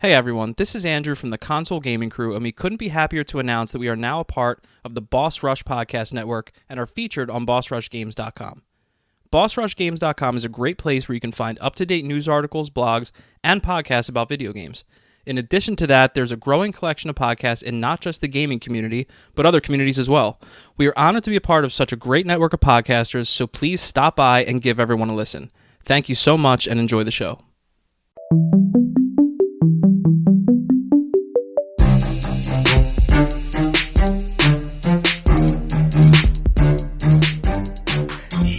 Hey everyone, this is Andrew from the Console Gaming Crew, and we couldn't be happier to announce that we are now a part of the Boss Rush Podcast Network and are featured on BossRushGames.com. BossRushGames.com is a great place where you can find up-to-date news articles, blogs, and podcasts about video games. In addition to that, there's a growing collection of podcasts in not just the gaming community, but other communities as well. We are honored to be a part of such a great network of podcasters, so please stop by and give everyone a listen. Thank you so much and enjoy the show.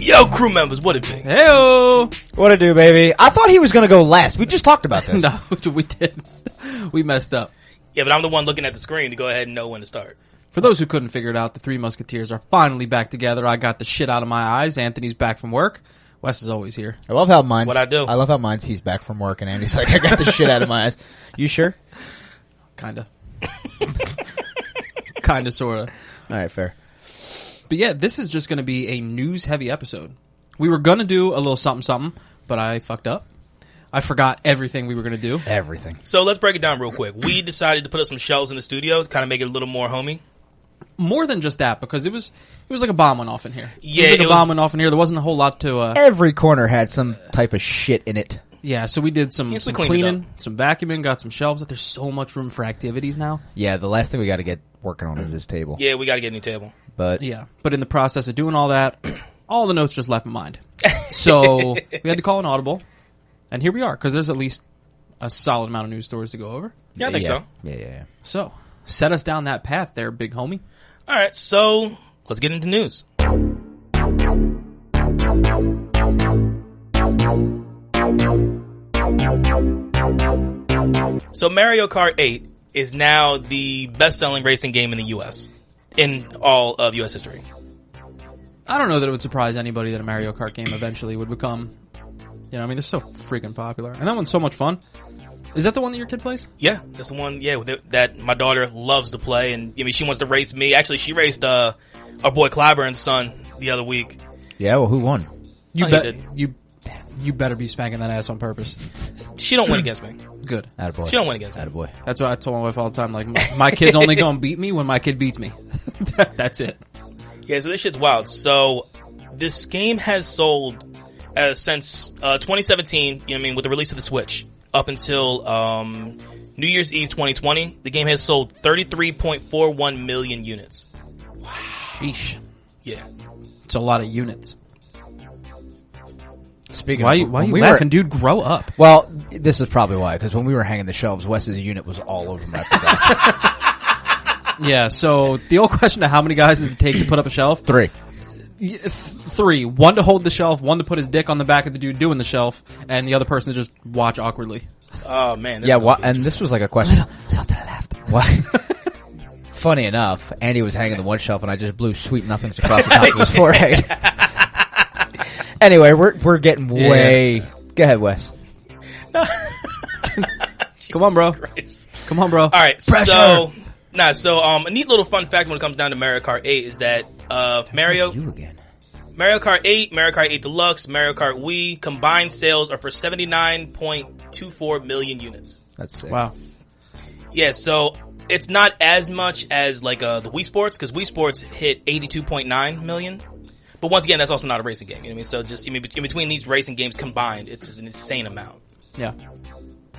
Yo, crew members, what it be? Heyo! What it do, baby? I thought he was going to go last. We just talked about this. No, we did. We messed up. Yeah, but I'm the one looking at the screen to go ahead and know when to start. For those who couldn't figure it out, the three musketeers are finally back together. I got the shit out of my eyes. Anthony's back from work. Wes is always here. I love how mine's... What I do. I love how mine's he's back from work and Andy's like, I got the shit out of my eyes. You sure? Kinda. Kinda, sorta. All right, fair. But yeah, this is just going to be a news-heavy episode. We were going to do a little something, but I fucked up. I forgot everything we were going to do. Everything. So let's break it down real quick. We decided to put up some shelves in the studio to kind of make it a little more homey. More than just that, because it was like a bomb went off in here. Yeah, it was like a bomb went off in here. There wasn't a whole lot to... Every corner had some type of shit in it. Yeah, so we did some we cleaning, some vacuuming, got some shelves. There's so much room for activities now. Yeah, the last thing we got to get working on is this table. Yeah, we got to get a new table. But Yeah, but in the process of doing all that, all the notes just left my mind. So we had to call an audible, and here we are, because there's at least a solid amount of news stories to go over. Yeah, I think so. Yeah. So, set us down that path there, big homie. All right, so let's get into news. So Mario Kart 8 is now the best-selling racing game in the U.S. in all of U.S. history. I don't know that it would surprise anybody that a Mario Kart game eventually would become, I mean, they're so freaking popular. And that one's so much fun. Is that the one that your kid plays? Yeah, that's the one, that my daughter loves to play, and I mean, she wants to race me. Actually, she raced our boy Clyburn's son the other week. Yeah, well, who won? You better be spanking that ass on purpose. She don't win against me. Good. Attaboy. She don't win against me. Attaboy. That's what I told my wife all the time. Like, my kid's only gonna beat me when my kid beats me. That's it. Yeah, so this shit's wild. So this game has sold since 2017, with the release of the Switch, up until New Year's Eve 2020. The game has sold 33.41 million units. Wow. Sheesh. Yeah. It's a lot of units. Speaking why of, are you laughing, dude? Grow up. Well, this is probably why, because when we were hanging the shelves, Wes's unit was all over my Yeah, so the old question of how many guys does it take to put up a shelf? 3. 3. One to hold the shelf, one to put his dick on the back of the dude doing the shelf, and the other person to just watch awkwardly. Oh, man. Yeah, and this was like a question. Little to the left. Why? Funny enough, Andy was hanging the one shelf, and I just blew sweet nothings across the top of his forehead. Anyway, we're getting way... Yeah. Go ahead, Wes. Come on, bro. Christ. Come on, bro. All right, Pressure. so a neat little fun fact when it comes down to Mario Kart 8 is that Mario Kart 8, Mario Kart 8 Deluxe, Mario Kart Wii combined sales are for 79.24 million units. That's sick. Wow. Yeah, so it's not as much as like the Wii Sports, because Wii Sports hit 82.9 million. But once again, that's also not a racing game. You know what I mean? So just in between these racing games combined, it's just an insane amount. Yeah.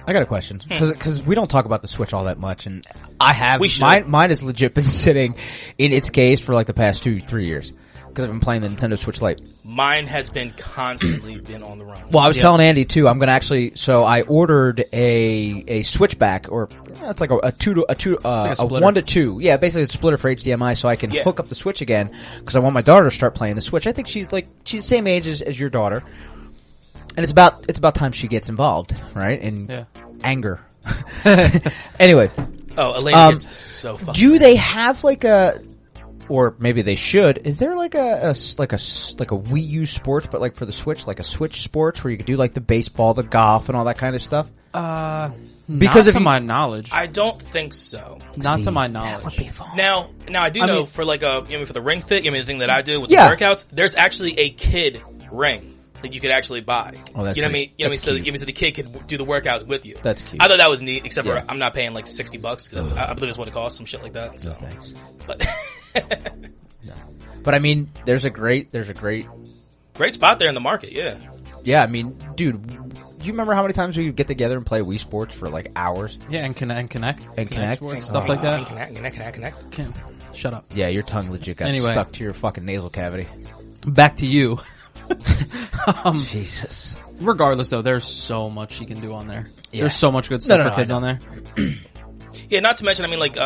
I got a question, because we don't talk about the Switch all that much, and I have mine has legit been sitting in its case for like the past 2-3 years, because I've been playing the Nintendo Switch Lite. Mine has been constantly been on the run. Well, I was telling Andy too. I'm gonna so I ordered a switchback, or it's like a 1 to 2. Yeah, basically it's a splitter for HDMI, so I can hook up the Switch again, because I want my daughter to start playing the Switch. I think she's the same age as your daughter. And it's about time she gets involved, right? In anger. Anyway. Oh, Elaine gets so fucking do they have like or maybe they should, is there like a Wii U Sports, but like for the Switch, like a Switch Sports where you could do like the baseball, the golf, and all that kind of stuff? Because not to my knowledge. I don't think so. Not to my knowledge. That would be fun. Now I do know for like for the Ring Fit, the thing that I do with the workouts, there's actually a kid ring that you could actually buy. Oh, that's you know what I mean? You know what I mean? cute. So the kid could do the workouts with you. That's cute. I thought that was neat, except for Yeah. I'm not paying like $60 because I believe it's what it costs, some shit like that. So. No, thanks. But No. But I mean, there's a great great spot there in the market, yeah. Yeah, I mean, dude, you remember how many times we would get together and play Wii Sports for like hours? Yeah, and connect Connect? stuff like that. Connect. Can't- Shut up. Yeah, your tongue legit got Anyway. stuck to your fucking nasal cavity. Back to you. Jesus. Regardless, though, there's so much you can do on there. Yeah. There's so much good stuff No, for kids on there. Yeah, not to mention, I mean, like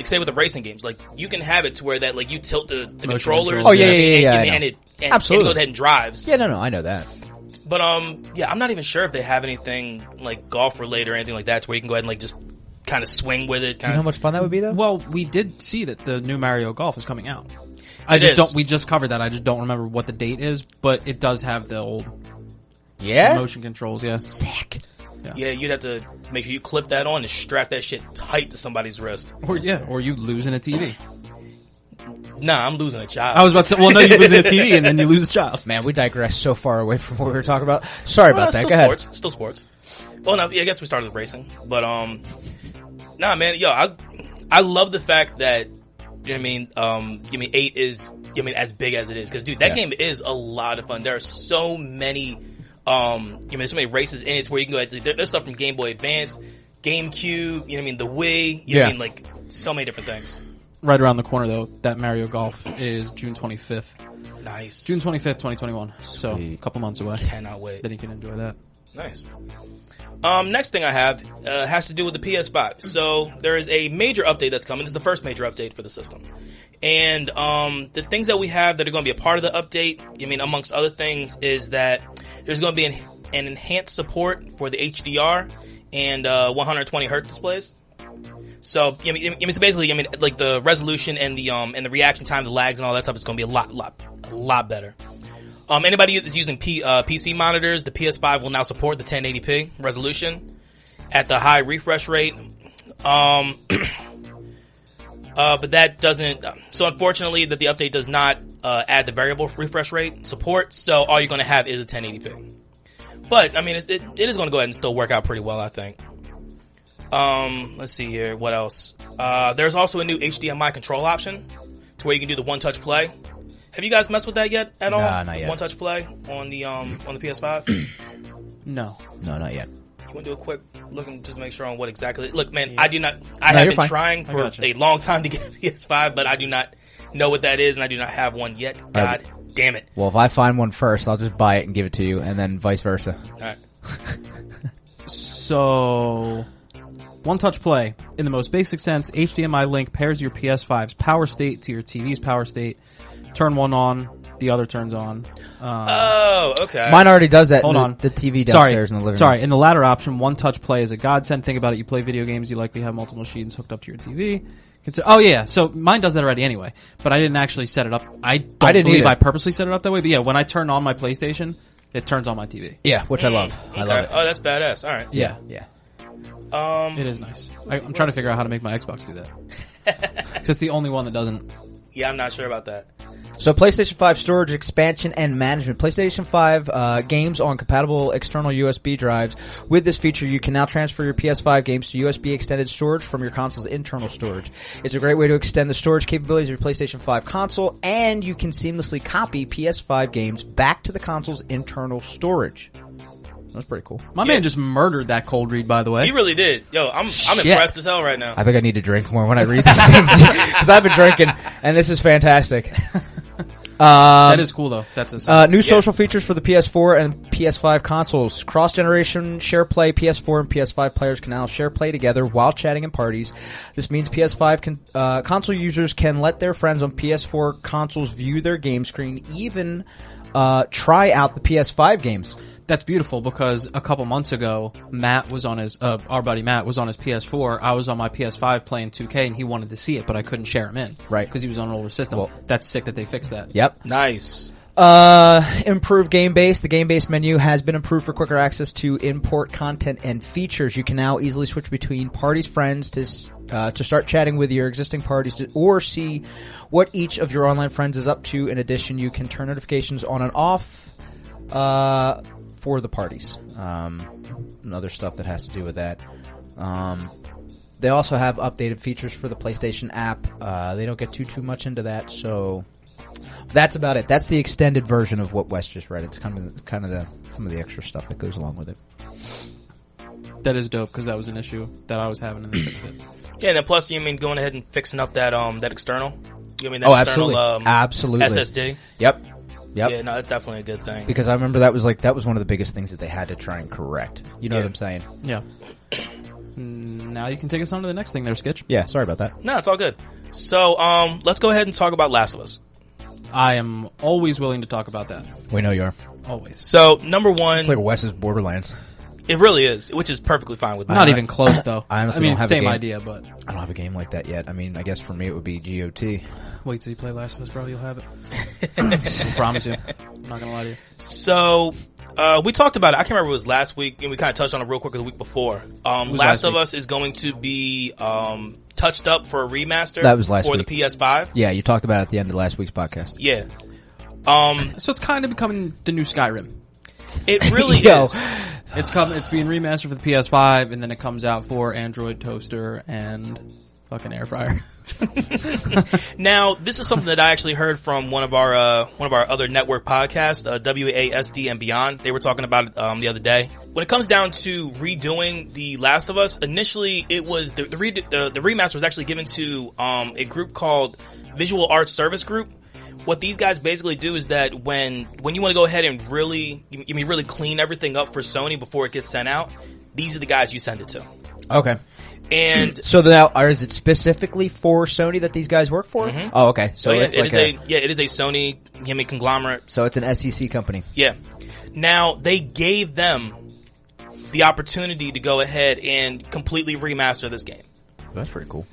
say with the racing games, like you can have it to where that like you tilt the controllers. controls. Oh, yeah, and I it Absolutely. goes ahead and drives. Yeah, no, I know that. But yeah, I'm not even sure if they have anything like golf related or anything like that, to where you can go ahead and like just kind of swing with it. Do you know how much fun that would be, though? Well, we did see that the new Mario Golf is coming out. We just covered that. I just don't remember what the date is, but it does have the old motion controls. Yeah, Sick. Yeah, you'd have to make sure you clip that on and strap that shit tight to somebody's wrist. or you losing a TV. Nah, I'm losing a child. I was about to say, well, no, you lose a TV and then you lose a child. Man, we digress so far away from what we were talking about. Sorry about that. Still Go ahead. Still sports. Well, no, yeah, I guess we started with racing, but nah, man, yo, I love the fact that, you know what I mean, 8 is, as big as it is, because dude, that game is a lot of fun. There are so many, there's so many races in it where you can go ahead. There's stuff from Game Boy Advance, GameCube, you know what I mean, the Wii, you know what I mean, like so many different things. Right around the corner, though, that Mario Golf is June 25th. Nice. June 25th, 2021. So, a couple months away. Cannot wait. Then you can enjoy that. Nice. Next thing I have has to do with the PS5. So there is a major update that's coming. It's the first major update for the system. And the things that we have that are going to be a part of the update, amongst other things, is that there's going to be an enhanced support for the HDR and 120 hertz displays. So, so basically, like the resolution and the reaction time, the lags and all that stuff is going to be a lot better. Anybody that's using PC monitors, the PS5 will now support the 1080p resolution at the high refresh rate. But that doesn't, so unfortunately that the update does not, add the variable refresh rate support. So all you're going to have is a 1080p. But, it is going to go ahead and still work out pretty well, I think. Let's see here. What else? There's also a new HDMI control option to where you can do the one-touch play. Have you guys messed with that yet at all? Nah, not yet. One-touch play on the PS5? No, not yet. You want to do a quick look and just make sure on what exactly? Look, man, I have been trying for a long time to get a PS5, but I do not know what that is, and I do not have one yet. God damn it. Well, if I find one first, I'll just buy it and give it to you, and then vice versa. Alright. So, one touch play. In the most basic sense, HDMI link pairs your PS5's power state to your TV's power state. Turn one on, the other turns on. Okay. Mine already does that. Hold on. The TV downstairs in the living room. Sorry, in the latter option, one touch play is a godsend. Think about it. You play video games, you likely have multiple machines hooked up to your TV. Oh yeah, so mine does that already anyway, but I didn't actually set it up. I didn't believe I purposely set it up that way, but yeah, when I turn on my PlayStation, it turns on my TV. Yeah, which I love. Okay. I love it. Oh, that's badass. Alright. Yeah. It is nice. I'm trying to figure out how to make my Xbox do that. Because it's the only one that doesn't. Yeah, I'm not sure about that. So PlayStation 5 storage expansion and management. PlayStation 5 games on compatible external USB drives. With this feature, you can now transfer your PS5 games to USB extended storage from your console's internal storage. It's a great way to extend the storage capabilities of your PlayStation 5 console, and you can seamlessly copy PS5 games back to the console's internal storage. That's pretty cool. My man just murdered that cold read, by the way. He really did. Yo, I'm impressed as hell right now. I think I need to drink more when I read these things because I've been drinking, and this is fantastic. That is cool, though. That's new social features for the PS4 and PS5 consoles. Cross-generation share play. PS4 and PS5 players can now share play together while chatting in parties. This means PS5 console users can let their friends on PS4 consoles view their game screen, even try out the PS5 games. That's beautiful because a couple months ago, Matt was on his, our buddy Matt was on his PS4. I was on my PS5 playing 2K and he wanted to see it, but I couldn't share him in. Right. Because he was on an older system. Well, that's sick that they fixed that. Yep. Nice. Improved game base. The game base menu has been improved for quicker access to import content and features. You can now easily switch between parties, friends to start chatting with your existing parties or see what each of your online friends is up to. In addition, you can turn notifications on and off. For the parties. And other stuff that has to do with that. They also have updated features for the PlayStation app. They don't get too much into that, so that's about it. That's the extended version of what Wes just read. It's kind of some of the extra stuff that goes along with it. That is dope, because that was an issue that I was having, and they fixed it. Yeah, and then plus, you mean going ahead and fixing up that external? You mean that external absolutely. SSD? Yep. Yeah, no, that's definitely a good thing. Because I remember that was one of the biggest things that they had to try and correct. You know what I'm saying? Yeah. Now you can take us on to the next thing there, Skitch. Yeah, sorry about that. No, it's all good. So, let's go ahead and talk about Last of Us. I am always willing to talk about that. We know you are. Always. So, number one... It's like Wes's Borderlands. It really is, which is perfectly fine with me. Not even close, though. I honestly don't have same a game. idea, but... I don't have a game like that yet. I mean, I guess for me it would be GOT. Wait till you play Last of Us, bro. You'll have it. I promise you. I'm not gonna lie to you. So, we talked about it. I can't remember if it was last week, and we kind of touched on it real quick the week before. Last of Us is going to be touched up for a remaster. That was last for week. the PS5. Yeah, you talked about it at the end of last week's podcast. Yeah. So it's kind of becoming the new Skyrim. It really is. It's being remastered for the PS5, and then it comes out for Android toaster and fucking air fryer. Now, this is something that I actually heard from one of our other network podcasts, WASD and Beyond. They were talking about it the other day. When it comes down to redoing The Last of Us, initially it was the remaster was actually given to a group called Visual Arts Service Group. What these guys basically do is that when you want to go ahead and really clean everything up for Sony before it gets sent out, these are the guys you send it to. Okay. And so now, is it specifically for Sony that these guys work for? Mm-hmm. Oh, okay. So it is a Sony conglomerate. So it's an SEC company. Yeah. Now they gave them the opportunity to go ahead and completely remaster this game. That's pretty cool.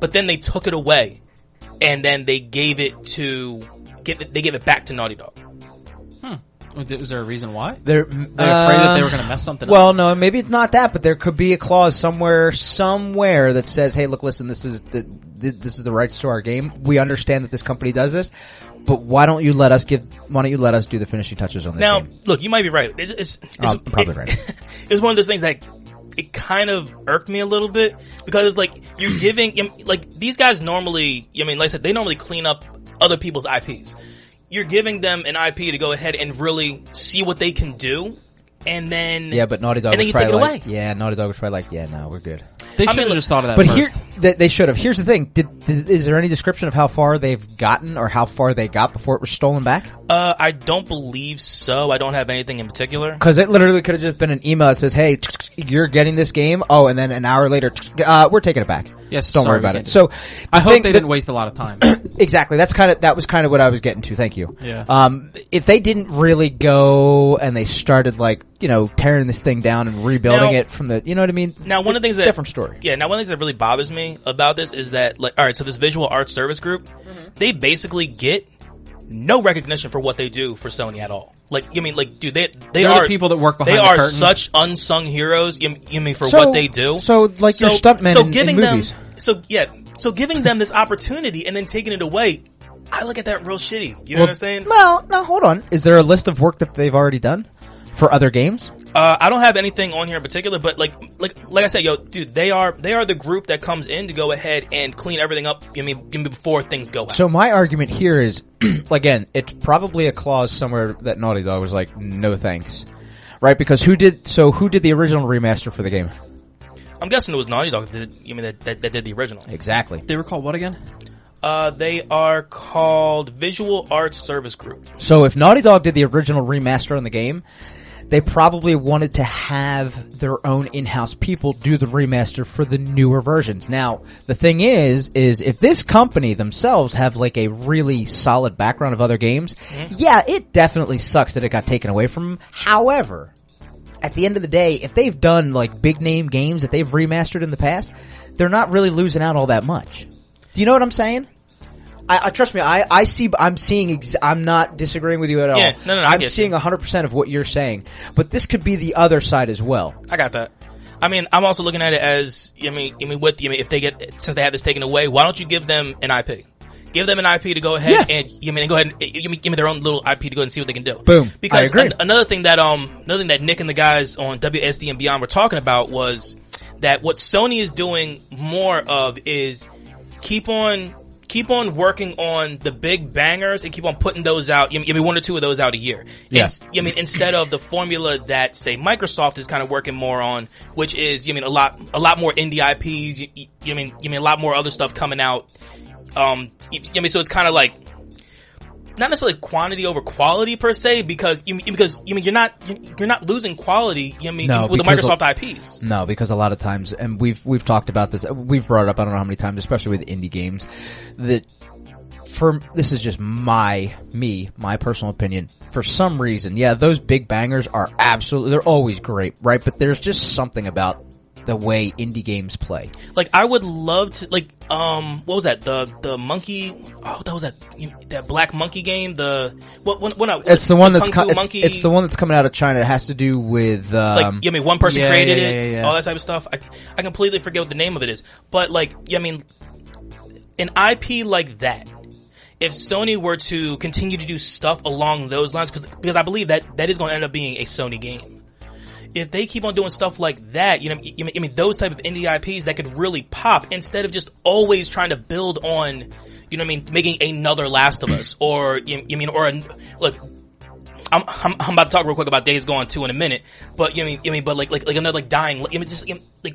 But then they took it away, and then they gave it back to Naughty Dog. Was there a reason why? They're afraid that they were going to mess something up? Well, no, maybe it's not that, but there could be a clause somewhere that says, "Hey, look, listen, this is the rights to our game. We understand that this company does this, but why don't you let us do the finishing touches on this now, game?" Look, you might be right. It's probably right. It's one of those things that it kind of irked me a little bit, because it's like you're giving, like, these guys normally, like I said, they normally clean up other people's IPs. You're giving them an IP to go ahead and really see what they can do, and then but Naughty Dog and then you take it away. Yeah, Naughty Dog was probably like, yeah, no, we're good. They should have just thought of that but first. They should have. Here's the thing: is there any description of how far they've gotten or how far they got before it was stolen back? I don't believe so. I don't have anything in particular. Because it literally could have just been an email that says, "Hey, you're getting this game." Oh, and then an hour later, we're taking it back. Yes, don't worry about it. So I hope they didn't waste a lot of time. Exactly. That was kind of what I was getting to. Thank you. Yeah. If they didn't really go and they started tearing this thing down and rebuilding it from the, you know what I mean? Now, one of the things that different story. Yeah. Now, one of the things that really bothers me about this is that, all right, so this Visual Arts Service Group, they basically get no recognition for what they do for Sony at all. Dude, they are the people that work behind the curtain. They are such unsung heroes. What they do. So your stuntmen in movies. So giving them this opportunity and then taking it away, I look at that real shitty. You know what I'm saying? Well, now hold on. Is there a list of work that they've already done for other games? I don't have anything on here in particular, but like I said, dude, they are the group that comes in to go ahead and clean everything up. Before things go out. So my argument here is, again, it's probably a clause somewhere that Naughty Dog was like, no thanks, right? Because who did the original remaster for the game? I'm guessing it was Naughty Dog that did the original. Exactly. They were called what again? They are called Visual Arts Service Group. So if Naughty Dog did the original remaster on the game, they probably wanted to have their own in-house people do the remaster for the newer versions. Now, the thing is if this company themselves have like a really solid background of other games, yeah, it definitely sucks that it got taken away from them. However, at the end of the day, if they've done like big name games that they've remastered in the past, they're not really losing out all that much. Do you know what I'm saying? I trust me. I'm not disagreeing with you at all. Yeah, no, I'm seeing 100% of what you're saying, but this could be the other side as well. I got that. I mean, I'm also looking at it as, if since they have this taken away, why don't you give them an IP? Give them an IP to go ahead and go ahead and give me their own little IP to go ahead and see what they can do. Boom. Because I agree. Another thing that Nick and the guys on WSD and Beyond were talking about was that what Sony is doing more of is keep on working on the big bangers and keep on putting those out. One or two of those out a year. Yeah. Instead of the formula that say Microsoft is kind of working more on, which is a lot more indie IPs. A lot more other stuff coming out. So it's kind of like not necessarily quantity over quality per se, because you're not losing quality. With the Microsoft IPs. No, because a lot of times, and we've talked about this, we've brought it up I don't know how many times, especially with indie games, that this is just my personal opinion. For some reason, those big bangers are they're always great, right? But there's just something about the way indie games play. Like, I would love to, what was that? The monkey, that was that black monkey game, it's the one it's the one that's coming out of China. It has to do with, one person created it, all that type of stuff. I completely forget what the name of it is. But an IP like that, if Sony were to continue to do stuff along those lines, because I believe that is going to end up being a Sony game. If they keep on doing stuff like that, those type of indie IPs that could really pop, instead of just always trying to build on, making another Last of Us, or, look, I'm about to talk real quick about Days Gone 2 in a minute, but but another Dying,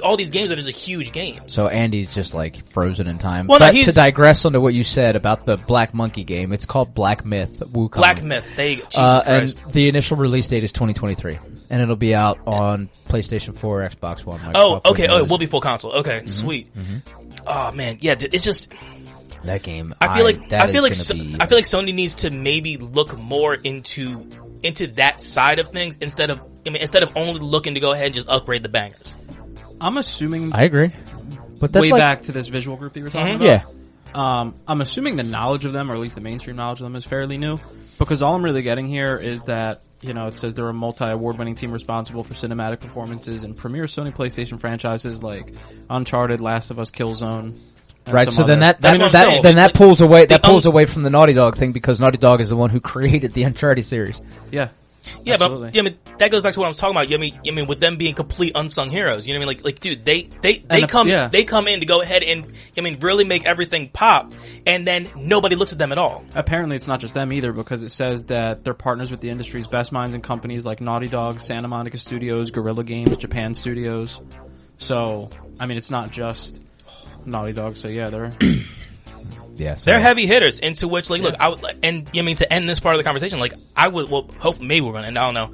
all these games are just a huge game. So Andy's just frozen in time. Well, but to digress onto what you said about the Black Monkey game, it's called Black Myth. Wukong. Black Myth. Jesus Christ. And the initial release date is 2023, and it'll be out on PlayStation 4, Xbox One. Microsoft okay. Oh, it will be full console. Okay, sweet. Oh man, yeah. It's just that game. I feel like Sony needs to maybe look more into that side of things instead of only looking to go ahead and just upgrade the bangers. I'm assuming. I agree. But way back to this visual group that you were talking about. Yeah. I'm assuming the knowledge of them, or at least the mainstream knowledge of them, is fairly new. Because all I'm really getting here is that, it says they're a multi-award-winning team responsible for cinematic performances and premier Sony PlayStation franchises like Uncharted, Last of Us, Killzone. Right, so then that pulls away from the Naughty Dog thing, because Naughty Dog is the one who created the Uncharted series. Yeah. Yeah, absolutely. but that goes back to what I was talking about. With them being complete unsung heroes, you know what I mean? Dude, they come in to go ahead and really make everything pop, and then nobody looks at them at all. Apparently, it's not just them either, because it says that they're partners with the industry's best minds and companies like Naughty Dog, Santa Monica Studios, Guerrilla Games, Japan Studios. So, it's not just Naughty Dog. So yeah, they're they're heavy hitters. Into which, look, I would, and to end this part of the conversation, I would, hope maybe we're running. I don't know,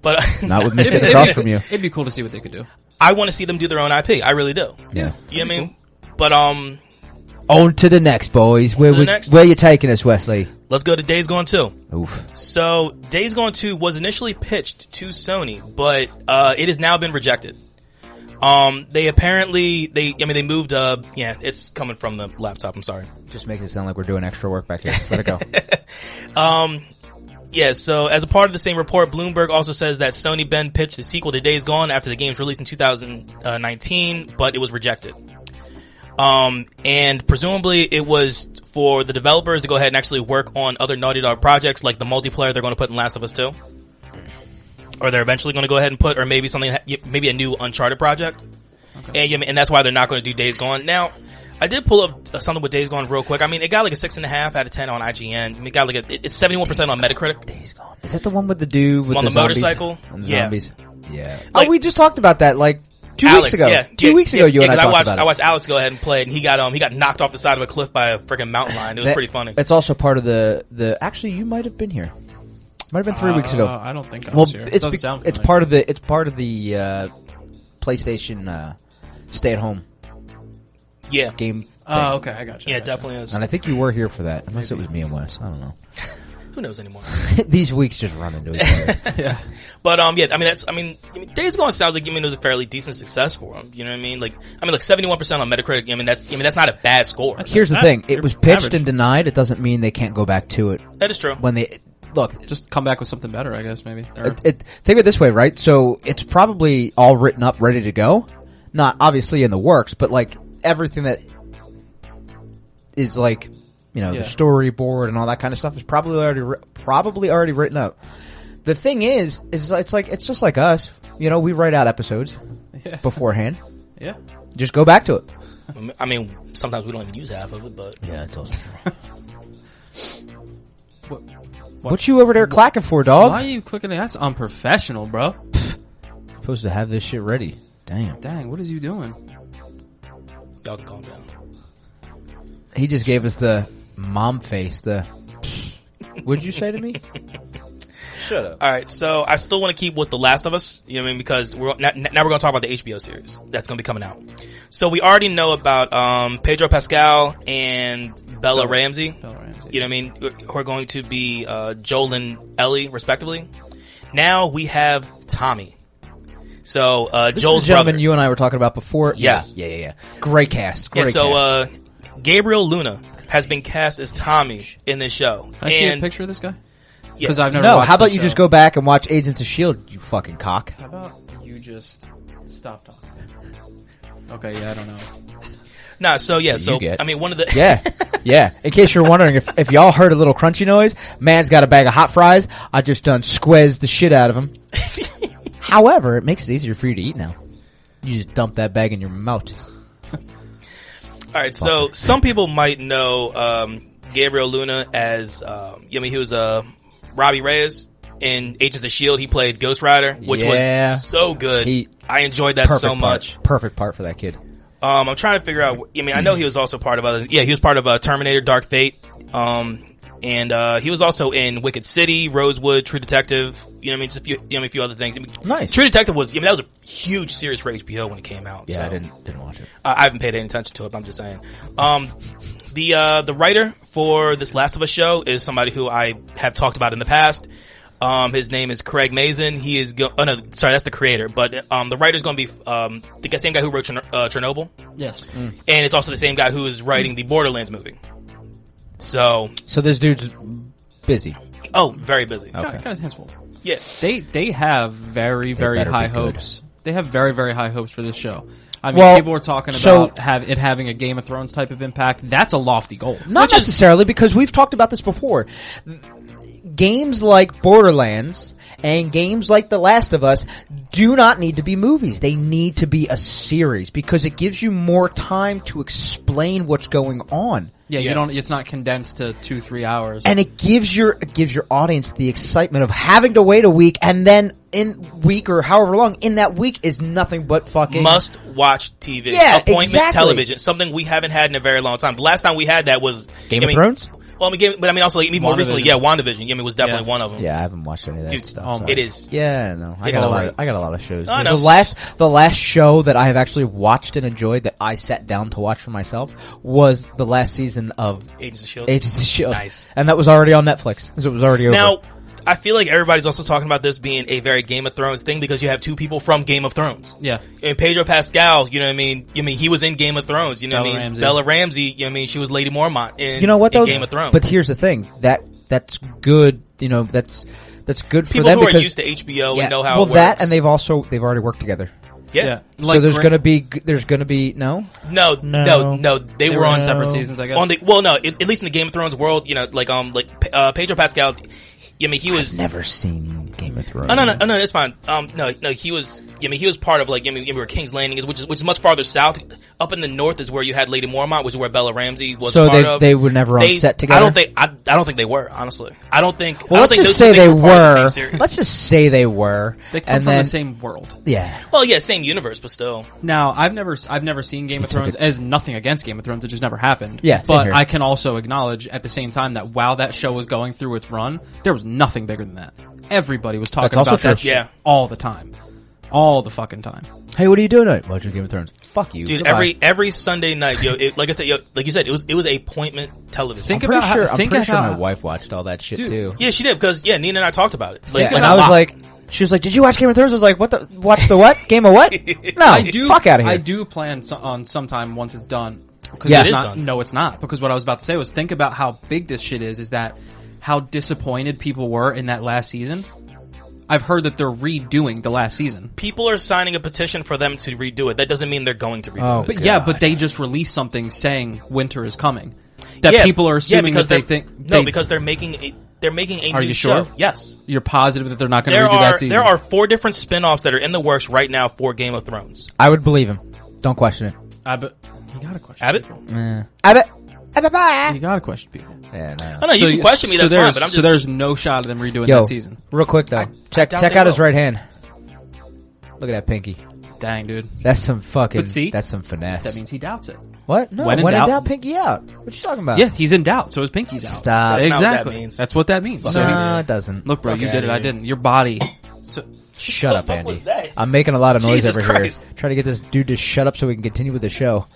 but not with me sitting across from you. It'd be cool to see what they could do. I want to see them do their own IP. I really do. Yeah, you know what I mean. But on to the next, boys. Where are you taking us, Wesley? Let's go to Days Gone 2. Oof. So Days Gone 2 was initially pitched to Sony, but it has now been rejected. They apparently, they moved, it's coming from the laptop, I'm sorry. Just makes it sound like we're doing extra work back here. Let it go. So as a part of the same report, Bloomberg also says that Sony Ben pitched a sequel to Days Gone after the game's release in 2019, but it was rejected. And presumably it was for the developers to go ahead and actually work on other Naughty Dog projects, like the multiplayer they're going to put in Last of Us 2. Or they're eventually going to go ahead and put, or maybe maybe a new Uncharted project. Okay. And that's why they're not going to do Days Gone. Now, I did pull up something with Days Gone real quick. It got a 6.5 out of 10 on IGN. It got it's 71% on Metacritic. Days Gone. Is that the one with the dude with on the motorcycle? And the zombies? Yeah. We just talked about that 2 weeks ago. Yeah, 2 weeks ago, you and I talked about it. I watched Alex go ahead and play it, and he got knocked off the side of a cliff by a freaking mountain lion. It was pretty funny. It's also part of the. Actually, you might have been here. Might have been 3 weeks ago. I don't think I was here. It's part of the PlayStation stay at home. Yeah. Game. Oh, okay, I got you. Yeah, it definitely is. And I think you were here for that, unless it was me and Wes. I don't know. Who knows anymore? These weeks just run into each other. Yeah. But Days Gone sounds like it was a fairly decent success for them. You know what I mean? 71% on Metacritic. That's not a bad score. Here's the thing: it was pitched and denied. It doesn't mean they can't go back to it. That is true. When they look, just come back with something better, I guess maybe. Think of it this way, right? So it's probably all written up, ready to go. Not obviously in the works, but everything that is the storyboard and all that kind of stuff is probably already written out. The thing is it's just like us. We write out episodes beforehand. Yeah. Just go back to it. I mean, sometimes we don't even use half of it, but yeah, it's also true. What you over there clacking for, dog? Why are you clicking? That's unprofessional, bro. Supposed to have this shit ready. Dang, what is you doing? Y'all can calm down. He just gave us the mom face. What'd you say to me? Shut up. All right, so I still want to keep with The Last of Us, because now we're going to talk about the HBO series that's going to be coming out. So we already know about Pedro Pascal and Bella Ramsey. Who are going to be Joel and Ellie, respectively. Now we have Tommy. So this Joel's is the gentleman brother. You and I were talking about before. Yes. Yeah. Great cast. Great cast. Gabriel Luna has been cast as Tommy in this show. Can I see a picture of this guy? Yes. I've never No, watched how about the you show. just go back and watch Agents of S.H.I.E.L.D., you fucking cock. How about you just stop talking? Okay, yeah, I don't know. Nah, so yeah, one of the... Yeah. In case you're wondering, if y'all heard a little crunchy noise, man's got a bag of hot fries. I just done squeezed the shit out of him. However, it makes it easier for you to eat now. You just dump that bag in your mouth. Alright, so some people might know Gabriel Luna as, he was Robbie Reyes in Agents of S.H.I.E.L.D. He played Ghost Rider, which was so good. I enjoyed that so much. Perfect part for that kid. I'm trying to figure out, I know he was also part of he was part of Terminator Dark Fate. And he was also in Wicked City, Rosewood, True Detective, just a few other things. Nice. True Detective was, that was a huge series for HBO when it came out. Yeah, so. I didn't watch it. I haven't paid any attention to it, but I'm just saying. The writer for this Last of Us show is somebody who I have talked about in the past. His name is Craig Mazin. He is that's the creator, but the writer's going to be the same guy who wrote Chernobyl. Yes. And it's also the same guy who is writing the Borderlands movie. So this dude's busy. Oh, very busy. Okay. Got his hands full. Yeah. They have very, very high hopes. They have very, very high hopes for this show. I mean, people are talking about it having a Game of Thrones type of impact. That's a lofty goal. Not necessarily, because we've talked about this before. Games like Borderlands and games like The Last of Us do not need to be movies. They need to be a series, because it gives you more time to explain what's going on. Yeah, you don't. It's not condensed to 2-3 hours, and it gives your audience the excitement of having to wait a week, and then in week or however long in that week is nothing but fucking must watch TV. Yeah, appointment television, something we haven't had in a very long time. The last time we had that was Game of Thrones. Well, also even more recently, WandaVision. Was definitely one of them. Yeah, I haven't watched any of that stuff. It is. Yeah, no, I got a lot of shows. Oh, the last show that I have actually watched and enjoyed that I sat down to watch for myself was the last season of Agents of S.H.I.E.L.D. Agents of S.H.I.E.L.D. Nice. And that was already on Netflix, so it was already over. Now, I feel like everybody's also talking about this being a very Game of Thrones thing, because you have two people from Game of Thrones. Yeah. And Pedro Pascal, he was in Game of Thrones, Ramsey. Bella Ramsey, she was Lady Mormont in, Game of Thrones. But here's the thing, that's good, that's good for people them who because are used to HBO and know how it works. That, and they've already worked together. Yeah. Like so there's gonna be no, they were on separate seasons, I guess. At least in the Game of Thrones world, Pedro Pascal, he was. I've never seen Game of Thrones. Oh, no, it's fine. He was. He was part of where King's Landing is, which is much farther south. Up in the north is where you had Lady Mormont, which is where Bella Ramsey was. So part of. they were never on set together. I don't think they were. Honestly, I don't think. Well, let's just say they were. Let's just say they were. They come from the same world. Yeah. Well, yeah, same universe, but still. Now, I've never seen Game of Thrones. As nothing against Game of Thrones, it just never happened. Yeah, but here. I can also acknowledge at the same time that while that show was going through its run, there was nothing bigger than that. Everybody was talking about that shit all the time. All the fucking time. Hey, what are you doing tonight? Watching Game of Thrones. Fuck you. Dude, every Sunday night, like I said, like you said, it was appointment television. I'm pretty sure my wife watched all that shit too. Yeah, she did, because Nina and I talked about it. And I was like, she was like, "Did you watch Game of Thrones?" I was like, "What the? Watch the what? Game of what?" No, fuck out of here. I do plan on sometime once it's done. Yeah, it is done. No, it's not. Because what I was about to say was, think about how big this shit is that how disappointed people were in that last season. I've heard that they're redoing the last season. People are signing a petition for them to redo it. That doesn't mean they're going to redo it. But yeah, but they just released something saying winter is coming. That people are assuming that they think... because they're making a Are new you sure? show. Yes. You're positive that they're not going to redo that season? There are 4 different spin-offs that are in the works right now for Game of Thrones. I would believe him. Don't question it. Abbott. You gotta question Abbott? people. Abbott! You gotta question people. Yeah, no. Oh, no, you can question me, that's fine, but I'm just... So there's no shot of them redoing that season? Real quick, though. Check out his right hand. Look at that pinky. Dang, dude. That's some fucking... But see? That's some finesse. That means he doubts it. What? No, when in doubt, pinky out. What you talking about? Yeah, he's in doubt, so his pinky's out. Stop. That's exactly. not what that means. That's what that means. No, it doesn't. Look, bro, you did it. I didn't. Your body... Shut up, What Andy. was that? I'm making a lot of noise Jesus over Christ. here. Trying to get this dude to shut up so we can continue with the show.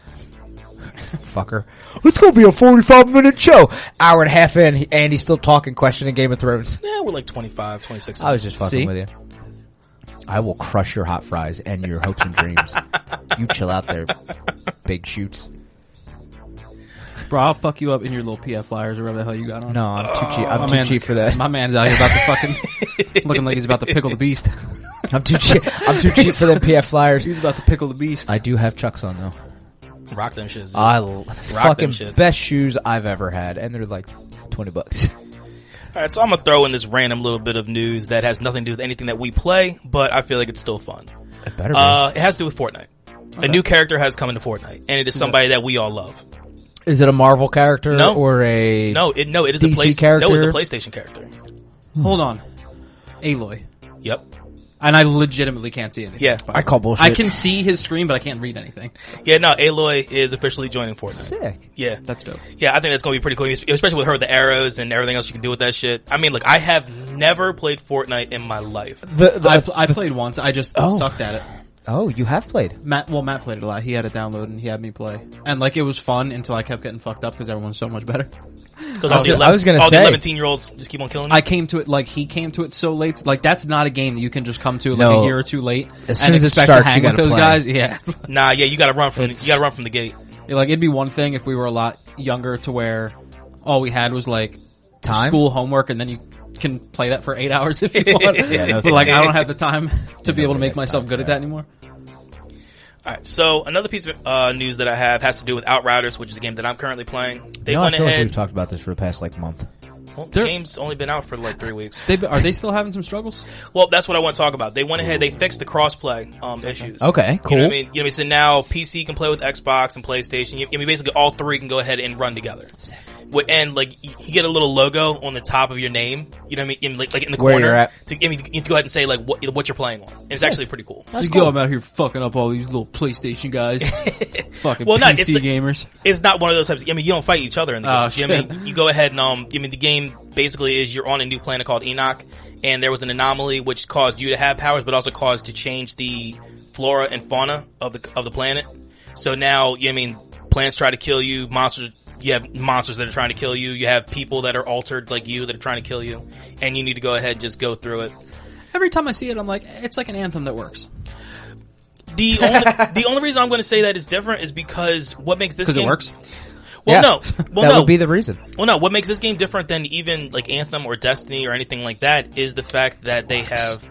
Fucker. It's gonna be a 45-minute show. Hour and a half in, Andy's still talking, questioning Game of Thrones. Yeah, we're like 25, 26. I was just fucking with you. I will crush your hot fries and your hopes and dreams. You chill out there, big shoots. Bro, I'll fuck you up in your little PF flyers or whatever the hell you got on. No, I'm too cheap. I'm too cheap for that. My man's out here about to fucking looking like he's about to pickle the beast. I'm too cheap. I'm too cheap for them PF flyers. He's about to pickle the beast. I do have Chucks on though. Rock them shits. Fucking best shoes I've ever had, and they're like $20. Alright, so I'm gonna throw in this random little bit of news that has nothing to do with anything that we play, but I feel like it's still fun. It better be. It has to do with Fortnite. Okay. A new character has come into Fortnite, and it is somebody that we all love. Is it a Marvel character or a No, it is DC character? No, it's a PlayStation character. Hold on. Aloy. Yep. And I legitimately can't see anything. Yeah. I call bullshit. I can see his screen, but I can't read anything. Yeah, no, Aloy is officially joining Fortnite. Sick. Yeah. That's dope. Yeah, I think that's gonna be pretty cool, especially with her with the arrows and everything else you can do with that shit. I mean, look, I have never played Fortnite in my life. I played once. I just sucked at it. Oh, you have played. Matt played it a lot. He had it downloaded and he had me play. And like, it was fun until I kept getting fucked up because everyone's so much better. Because all the 11-year-olds just keep on killing you. I came to it, like, he came to it so late. Like, that's not a game that you can just come to like a year or two late as soon as it starts, to hang you with those play. Guys. Yeah. Nah, yeah, you gotta run from the gate. Like, it'd be one thing if we were a lot younger to where all we had was like time, school homework, and then you can play that for 8 hours if you want. Like, I don't have the time to be able to make myself good at that anymore. Alright, so another piece of news that I have has to do with Outriders, which is a game that I'm currently playing. They went I feel ahead. like we've talked about this for the past like month. Well, the game's only been out for like 3 weeks. Are they still having some struggles? Well, that's what I want to talk about. They went ahead, they fixed the crossplay issues. Okay, cool. You know what I mean? You know what I mean? So now PC can play with Xbox and PlayStation. I mean, basically all three can go ahead and run together. And like you get a little logo on the top of your name, you know what I mean, like in the where corner. You're at. You can go ahead and say like what you're playing on. And it's actually pretty cool. That's cool. I'm out here fucking up all these little PlayStation guys, fucking PC gamers. It's not one of those types. I mean, you don't fight each other in the game. Shit. You know what I mean? You go ahead and I mean, the game basically is you're on a new planet called Enoch, and there was an anomaly which caused you to have powers, but also caused to change the flora and fauna of the planet. So now, you know what I mean, plants try to kill you, you have monsters that are trying to kill you, you have people that are altered like you that are trying to kill you, and you need to go ahead and just go through it. Every time I see it, I'm like, it's like an Anthem that works. The only reason I'm going to say that is different is because what makes this game... Because it works? Well, yeah. no. Well, that would be the reason. Well, no. What makes this game different than even like Anthem or Destiny or anything like that is the fact that they have...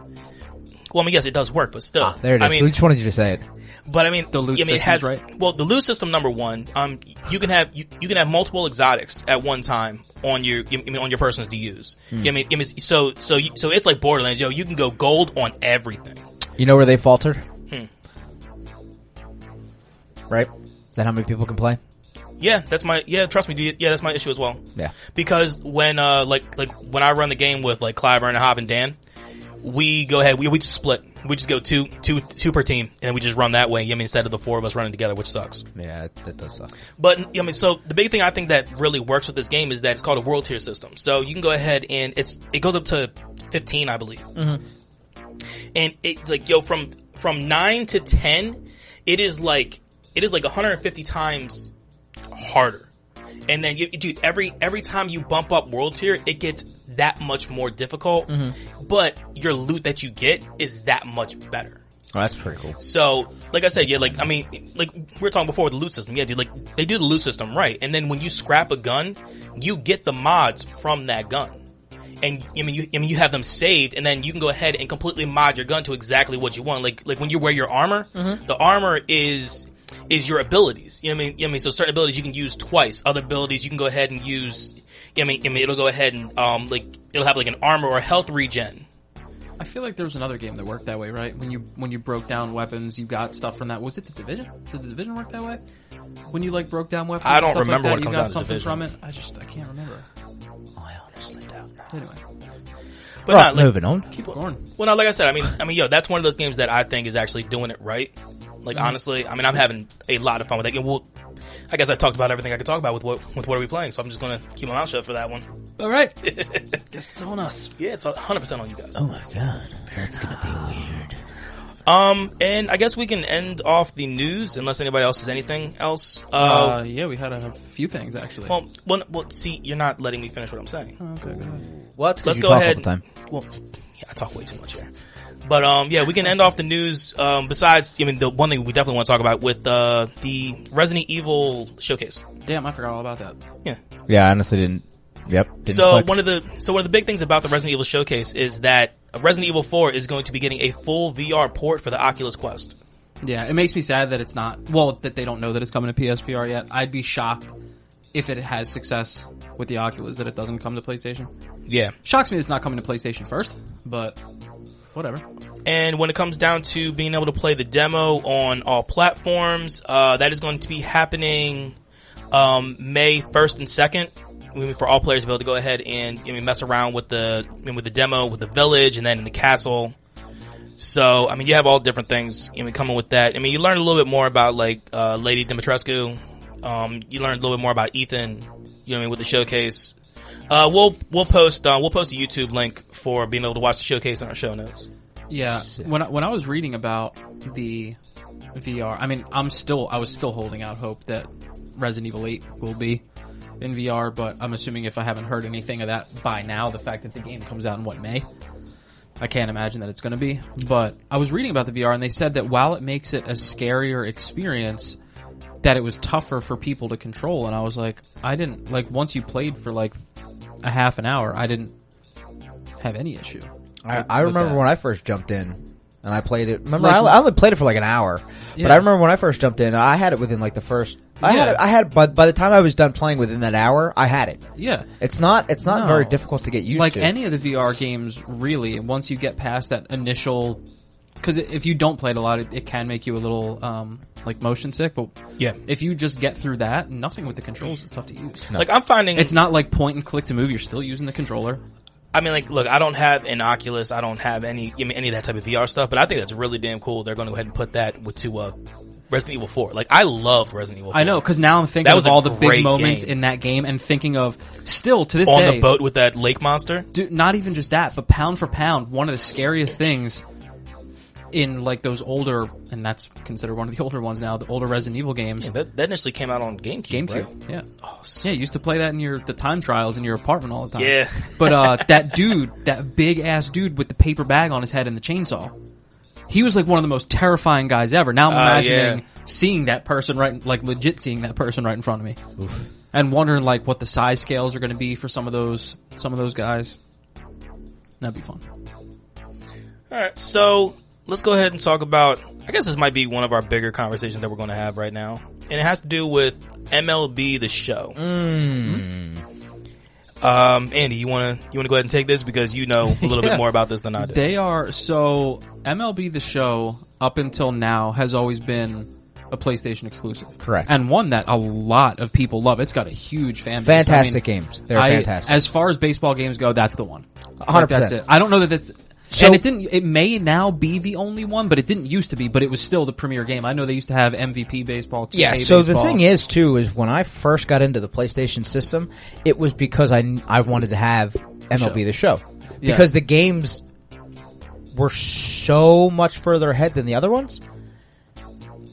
Well, I mean, yes, it does work, but still. There it is. I mean, we just wanted you to say it. But I mean, the loot system, has, right? Well, the loot system, number one, you can have multiple exotics at one time on your persons to use. I mean, so it's like Borderlands, yo. You can go gold on everything. You know where they faltered? Right? Is that how many people can play? Yeah, trust me, yeah, that's my issue as well. Yeah. Because when like when I run the game with like Clyburn and Hav and Dan, we go ahead, we just split. We just go two per team, and then we just run that way. I mean, instead of the four of us running together, which sucks. Yeah, that does suck. But I mean, so the big thing I think that really works with this game is that it's called a world tier system. So you can go ahead and it goes up to 15, I believe. Mm-hmm. And it like from 9 to 10, it is like 150 times harder. And then dude, every time you bump up world tier, it gets that much more difficult. Mm-hmm. But your loot that you get is that much better. Oh, that's pretty cool. So, like I said, yeah, like, I mean, like, we were talking before with the loot system. Yeah, dude, like, they do the loot system right. And then when you scrap a gun, you get the mods from that gun. And, I mean, you have them saved, and then you can go ahead and completely mod your gun to exactly what you want. Like when you wear your armor, mm-hmm. the armor is is your abilities. You know what I mean? So certain abilities you can use twice. Other abilities you can go ahead and use. I mean, it'll go ahead and like it'll have like an armor or health regen. I feel like there was another game that worked that way, right? When you broke down weapons, you got stuff from that. Was it The Division? Did The Division work that way? When you like broke down weapons, I don't stuff remember like that, what comes out of Division from it. I can't remember. I honestly don't know. Anyway, But not, like, moving on. Keep going. Well, no, like I said, I mean, that's one of those games that I think is actually doing it right. Like honestly, I mean, I'm having a lot of fun with it. And I guess I talked about everything I could talk about with what are we playing, so I'm just gonna keep my mouth shut for that one. All right. Guess it's on us. Yeah, it's 100% on you guys. Oh my god, that's gonna be weird. And I guess we can end off the news unless anybody else has anything else. Yeah, we had a few things actually. Well, see, you're not letting me finish what I'm saying. Oh, okay, go ahead. Well, let's go ahead. Well, yeah, I talk way too much here. But yeah, we can end off the news. Besides, I mean, the one thing we definitely want to talk about with the Resident Evil showcase. Damn, I forgot all about that. Yeah, I honestly didn't. Yep. So one of the big things about the Resident Evil showcase is that Resident Evil 4 is going to be getting a full VR port for the Oculus Quest. Yeah, it makes me sad that it's not. Well, that they don't know that it's coming to PSVR yet. I'd be shocked if it has success with the Oculus that it doesn't come to PlayStation. Yeah, shocks me that it's not coming to PlayStation first, but whatever. And when it comes down to being able to play the demo on all platforms, that is going to be happening May 1st and 2nd. For all players to be able to go ahead and mess around with the demo, with the village, and then in the castle. So, I mean, you have all different things coming with that. I mean, you learn a little bit more about like Lady Dimitrescu. You learn a little bit more about Ethan. With the showcase. We'll post a YouTube link for being able to watch the showcase in our show notes. Yeah, when I was reading about the VR, I mean, I was still holding out hope that Resident Evil 8 will be in VR, but I'm assuming if I haven't heard anything of that by now, the fact that the game comes out in May, I can't imagine that it's going to be. But I was reading about the VR, and they said that while it makes it a scarier experience, that it was tougher for people to control. And I was like, once you played for like a half an hour, I didn't have any issue. I remember when I first jumped in and I played it. Remember, I only played it for like an hour, but I remember when I first jumped in, I had it within like the first. I had by the time I was done playing within that hour, I had it. Yeah, it's not very difficult to get used to. Like any of the VR games, really. Once you get past that initial, because if you don't play it a lot, it can make you a little like motion sick. But yeah, if you just get through that, nothing with the controls is tough to use. No. Like I'm finding, it's not like point and click to move. You're still using the controller. I mean, like, look, I don't have an Oculus. I don't have any of that type of VR stuff, but I think that's really damn cool. They're going to go ahead and put that to Resident Evil 4. Like, I love Resident Evil 4. I know, because now I'm thinking of all the big moments in that game and thinking of, still to this day. On the boat with that lake monster? Dude, not even just that, but pound for pound, one of the scariest things in like those older, and that's considered one of the older ones now, the older Resident Evil games. Yeah, that initially came out on GameCube, right? Yeah. Oh, yeah, you used to play that in the time trials in your apartment all the time. Yeah. But that big ass dude with the paper bag on his head and the chainsaw, he was like one of the most terrifying guys ever. Now I'm imagining seeing that person legit seeing that person right in front of me. Oof. And wondering like what the size scales are going to be for some of those guys. That'd be fun. Alright, so let's go ahead and talk about, I guess this might be one of our bigger conversations that we're going to have right now. And it has to do with MLB The Show. Andy, you want to go ahead and take this because you know a little bit more about this than I do. MLB The Show up until now has always been a PlayStation exclusive. Correct. And one that a lot of people love. It's got a huge fan base. Fantastic games. They're fantastic. As far as baseball games go, that's the one. 100%. That's it. I don't know that that's... So, and it may now be the only one, but it didn't used to be, but it was still the premier game. I know they used to have MVP baseball, 2K yeah, so baseball. The thing is, too, is when I first got into the PlayStation system, it was because I wanted to have MLB The Show. Because the games were so much further ahead than the other ones.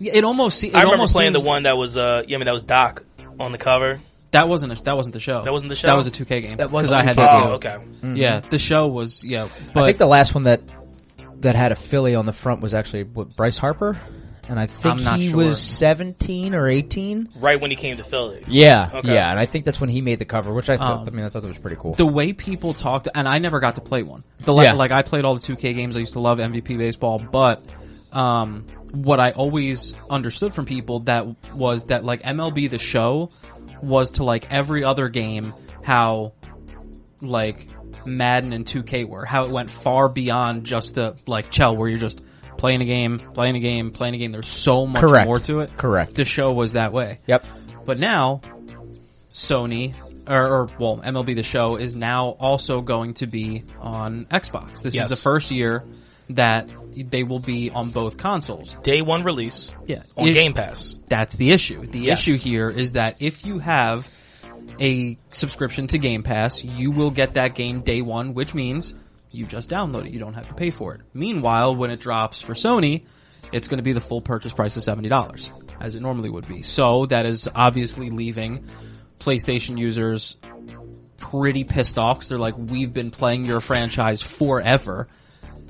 I remember playing the one that was, that was Doc on the cover. That wasn't the show. That wasn't the show? That was a 2K game. That was I had that too. Oh, okay. Mm-hmm. Yeah, the show was, but I think the last one that had a Philly on the front was actually Bryce Harper. And I think he was 17 or 18. Right when he came to Philly. Yeah, okay. Yeah, and I think that's when he made the cover, which I thought that was pretty cool. The way people talked, and I never got to play one. Like I played all the 2K games. I used to love MVP baseball, but what I always understood from people that was that like MLB The Show was to like every other game how like Madden and 2K were, how it went far beyond just the like Chell where you're just playing a game. There's so much more to it. Correct. The Show was that way. Yep. But now Sony or MLB The Show is now also going to be on Xbox. This is the first year that they will be on both consoles. Day one release on Game Pass. That's the issue. The issue here is that if you have a subscription to Game Pass, you will get that game day one, which means you just download it. You don't have to pay for it. Meanwhile, when it drops for Sony, it's going to be the full purchase price of $70, as it normally would be. So that is obviously leaving PlayStation users pretty pissed off because they're like, we've been playing your franchise forever,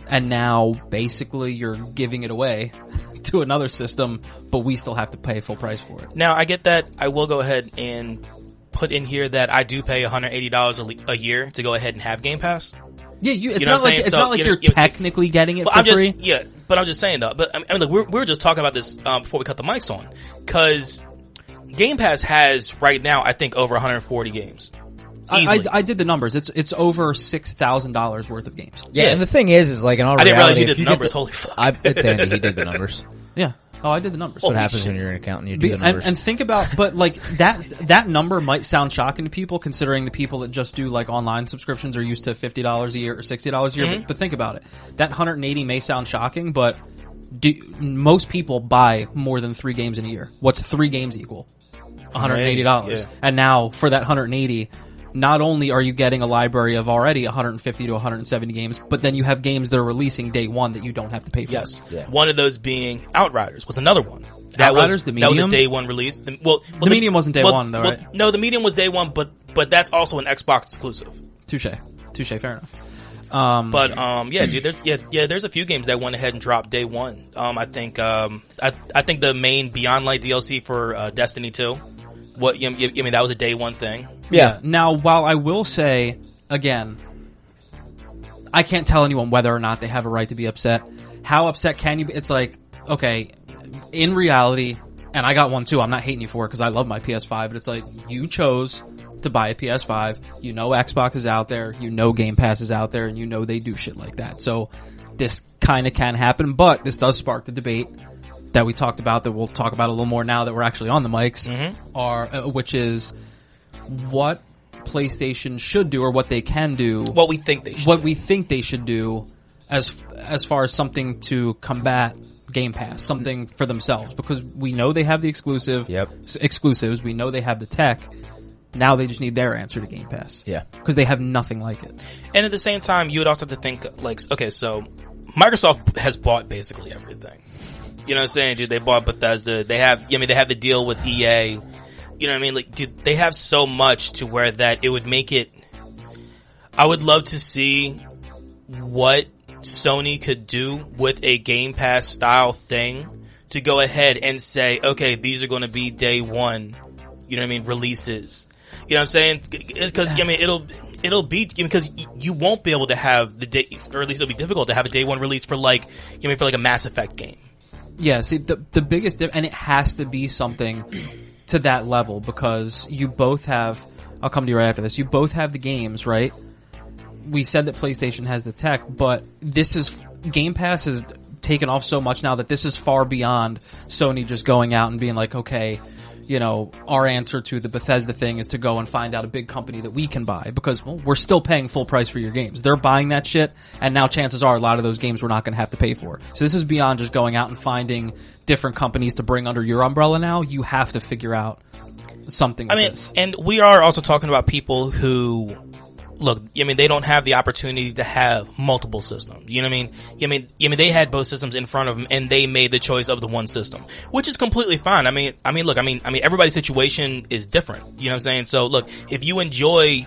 and now basically you're giving it away to another system, but we still have to pay full price for it. Now, I get that. I will go ahead and put in here that I do pay $180 a year to go ahead and have Game Pass. Yeah, it's not like you're technically getting it for free. Yeah, but I'm just saying though. But I mean, look, we were just talking about this before we cut the mics on, because Game Pass has right now, I think, over 140 games. I did the numbers. It's over $6,000 worth of games. Yeah, and the thing is like in all reality, I didn't realize you did the numbers. Holy fuck! It's Andy. He did the numbers. Yeah. Oh, I did the numbers. That's what happens when you're an accountant. You do the numbers. And think about, but like that number might sound shocking to people, considering the people that just do like online subscriptions are used to $50 a year or $60 a year. Mm-hmm. But think about it. That 180 may sound shocking, but most people buy more than 3 games in a year. What's 3 games equal? $180. Yeah. And now for that 180, not only are you getting a library of already 150 to 170 games, but then you have games that are releasing day one that you don't have to pay for. Yes. Yeah. One of those being Outriders was another one. Outriders, the Medium? That was a day one release. The Medium wasn't day one though, right? No, the Medium was day one, but that's also an Xbox exclusive. Touche, fair enough. Yeah, dude, there's a few games that went ahead and dropped day one. I think the main Beyond Light DLC for Destiny 2. I mean, that was a day one thing. Yeah. Now, while I will say, again, I can't tell anyone whether or not they have a right to be upset. How upset can you be? It's like, okay, in reality, and I got one too, I'm not hating you for it because I love my PS5, but it's like, you chose to buy a PS5, you know Xbox is out there, you know Game Pass is out there, and you know they do shit like that. So, this kind of can happen, but this does spark the debate that we talked about, that we'll talk about a little more now that we're actually on the mics, which is what PlayStation should do, or what they can do, what we think they should do as far as something to combat Game Pass, something for themselves, because we know they have the exclusives, we know they have the tech. Now they just need their answer to Game Pass. Yeah. Because they have nothing like it. And at the same time, you would also have to think, like, okay, so Microsoft has bought basically everything. You know what I'm saying, dude? They bought Bethesda. They have the deal with EA. You know what I mean? Like, dude, they have so much to where that it would make it. I would love to see what Sony could do with a Game Pass style thing to go ahead and say, okay, these are going to be day one. You know what I mean? Releases. You know what I'm saying? Because I mean, it'll be, because you won't be able to have the day, or at least it'll be difficult to have a day one release for like, you know, for like a Mass Effect game. Yeah, see, the biggest and it has to be something to that level, because you both have, I'll come to you right after this, you both have the games, right? We said that PlayStation has the tech, but Game Pass has taken off so much now that this is far beyond Sony just going out and being like, okay, you know, our answer to the Bethesda thing is to go and find out a big company that we can buy, because, well, we're still paying full price for your games. They're buying that shit, and now chances are a lot of those games we're not going to have to pay for. So this is beyond just going out and finding different companies to bring under your umbrella now. You have to figure out something like this. And we are also talking about people who, look, I mean, they don't have the opportunity to have multiple systems. You know what I mean? I mean, they had both systems in front of them, and they made the choice of the one system, which is completely fine. I mean, look, everybody's situation is different. You know what I'm saying? So, look, if you enjoy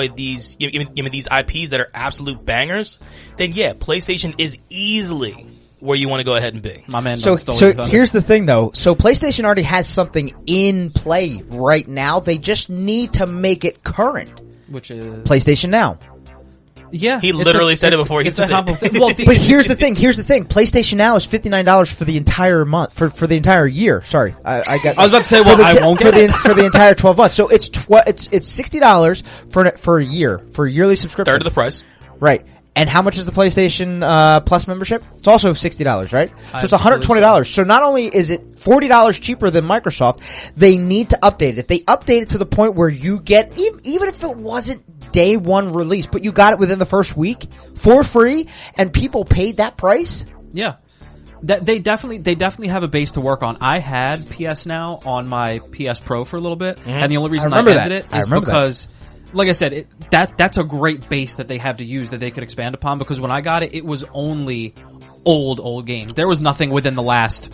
these, these IPs that are absolute bangers, then yeah, PlayStation is easily where you want to go ahead and be. My man. So here's the thing, though. So PlayStation already has something in play right now. They just need to make it current. Which is PlayStation Now. Yeah, he literally said it before he said it. Well, but here's the thing. PlayStation Now is $59 for the entire month for the entire year. Sorry, I was about to say, well, I won't get it for the entire 12 months. So it's $60 for a year for a yearly subscription. Third of the price, right? And how much is the PlayStation Plus membership? It's also $60, right? So it's $120. So not only is it $40 cheaper than Microsoft, they need to update it. If they update it to the point where you get, even if it wasn't day one release, but you got it within the first week for free, and people paid that price. Yeah, they definitely have a base to work on. I had PS Now on my PS Pro for a little bit, and the only reason I ended it is because, like I said, that's a great base that they have to use that they could expand upon. Because when I got it, it was only old games. There was nothing within the last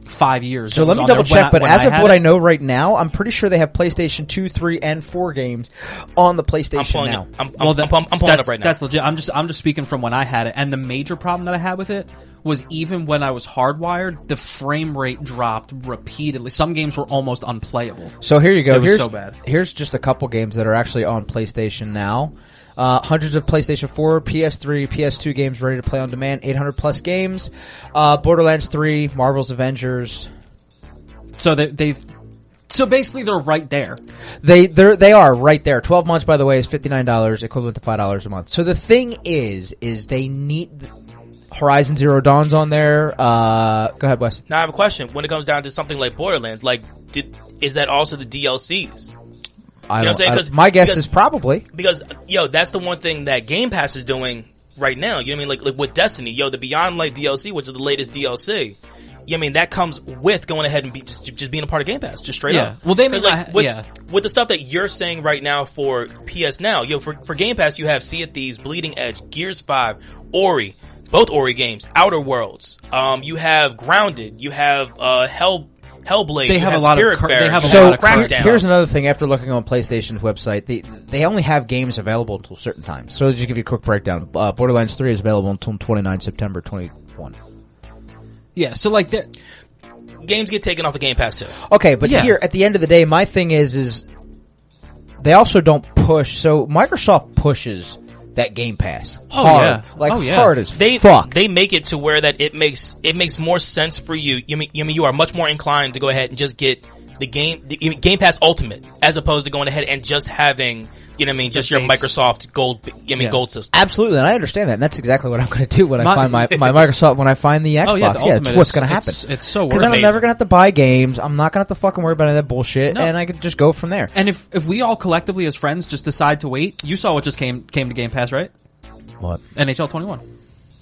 5 years. So let me double check, but as of what I know right now, I'm pretty sure they have PlayStation 2, 3, and 4 games on the PlayStation Now. I'm pulling it up right now. That's legit. I'm just speaking from when I had it, and the major problem that I had with it was even when I was hardwired, the frame rate dropped repeatedly. Some games were almost unplayable. So here you go. It was so bad. Here's just a couple games that are actually on PlayStation Now. Hundreds of PlayStation 4, PS3, PS2 games ready to play on demand. 800 plus games. Borderlands 3, Marvel's Avengers. So so basically they're right there. They are right there. 12 months, by the way, is $59, equivalent to $5 a month. So the thing is they need Horizon Zero Dawn's on there. Go ahead, Wes. Now I have a question. When it comes down to something like Borderlands, is that also the DLCs? You know what I'm saying? Because my guess is probably. Because, that's the one thing that Game Pass is doing right now. You know what I mean? Like with Destiny, the Beyond Light DLC, which is the latest DLC. You know what I mean? That comes with going ahead and just being a part of Game Pass, just straight up. Well, they mean, with the stuff that you're saying right now for PS Now, for Game Pass, you have Sea of Thieves, Bleeding Edge, Gears 5, Ori, both Ori games, Outer Worlds. You have Grounded, you have Hellblade. They have a lot of Crackdown. Here's another thing. After looking on PlayStation's website, they only have games available until certain times. So just give you a quick breakdown. Borderlands 3 is available until 29 September 21. Yeah, so games get taken off of Game Pass too. Okay, but here at the end of the day, my thing is they also don't push. So Microsoft pushes that Game Pass hard, hard as fuck. They make it to where that it makes more sense for you. You are much more inclined to go ahead and just get the Game Pass Ultimate as opposed to going ahead and just having, just your Microsoft Gold, Gold system. Absolutely, and I understand that. And that's exactly what I'm going to do when I find my Microsoft, when I find the Xbox. It's what's going to happen. It's so worth it. Because I'm never going to have to buy games. I'm not going to have to fucking worry about any of that bullshit, and I could just go from there. And if we all collectively as friends just decide to wait, you saw what just came to Game Pass, right? What? NHL 21.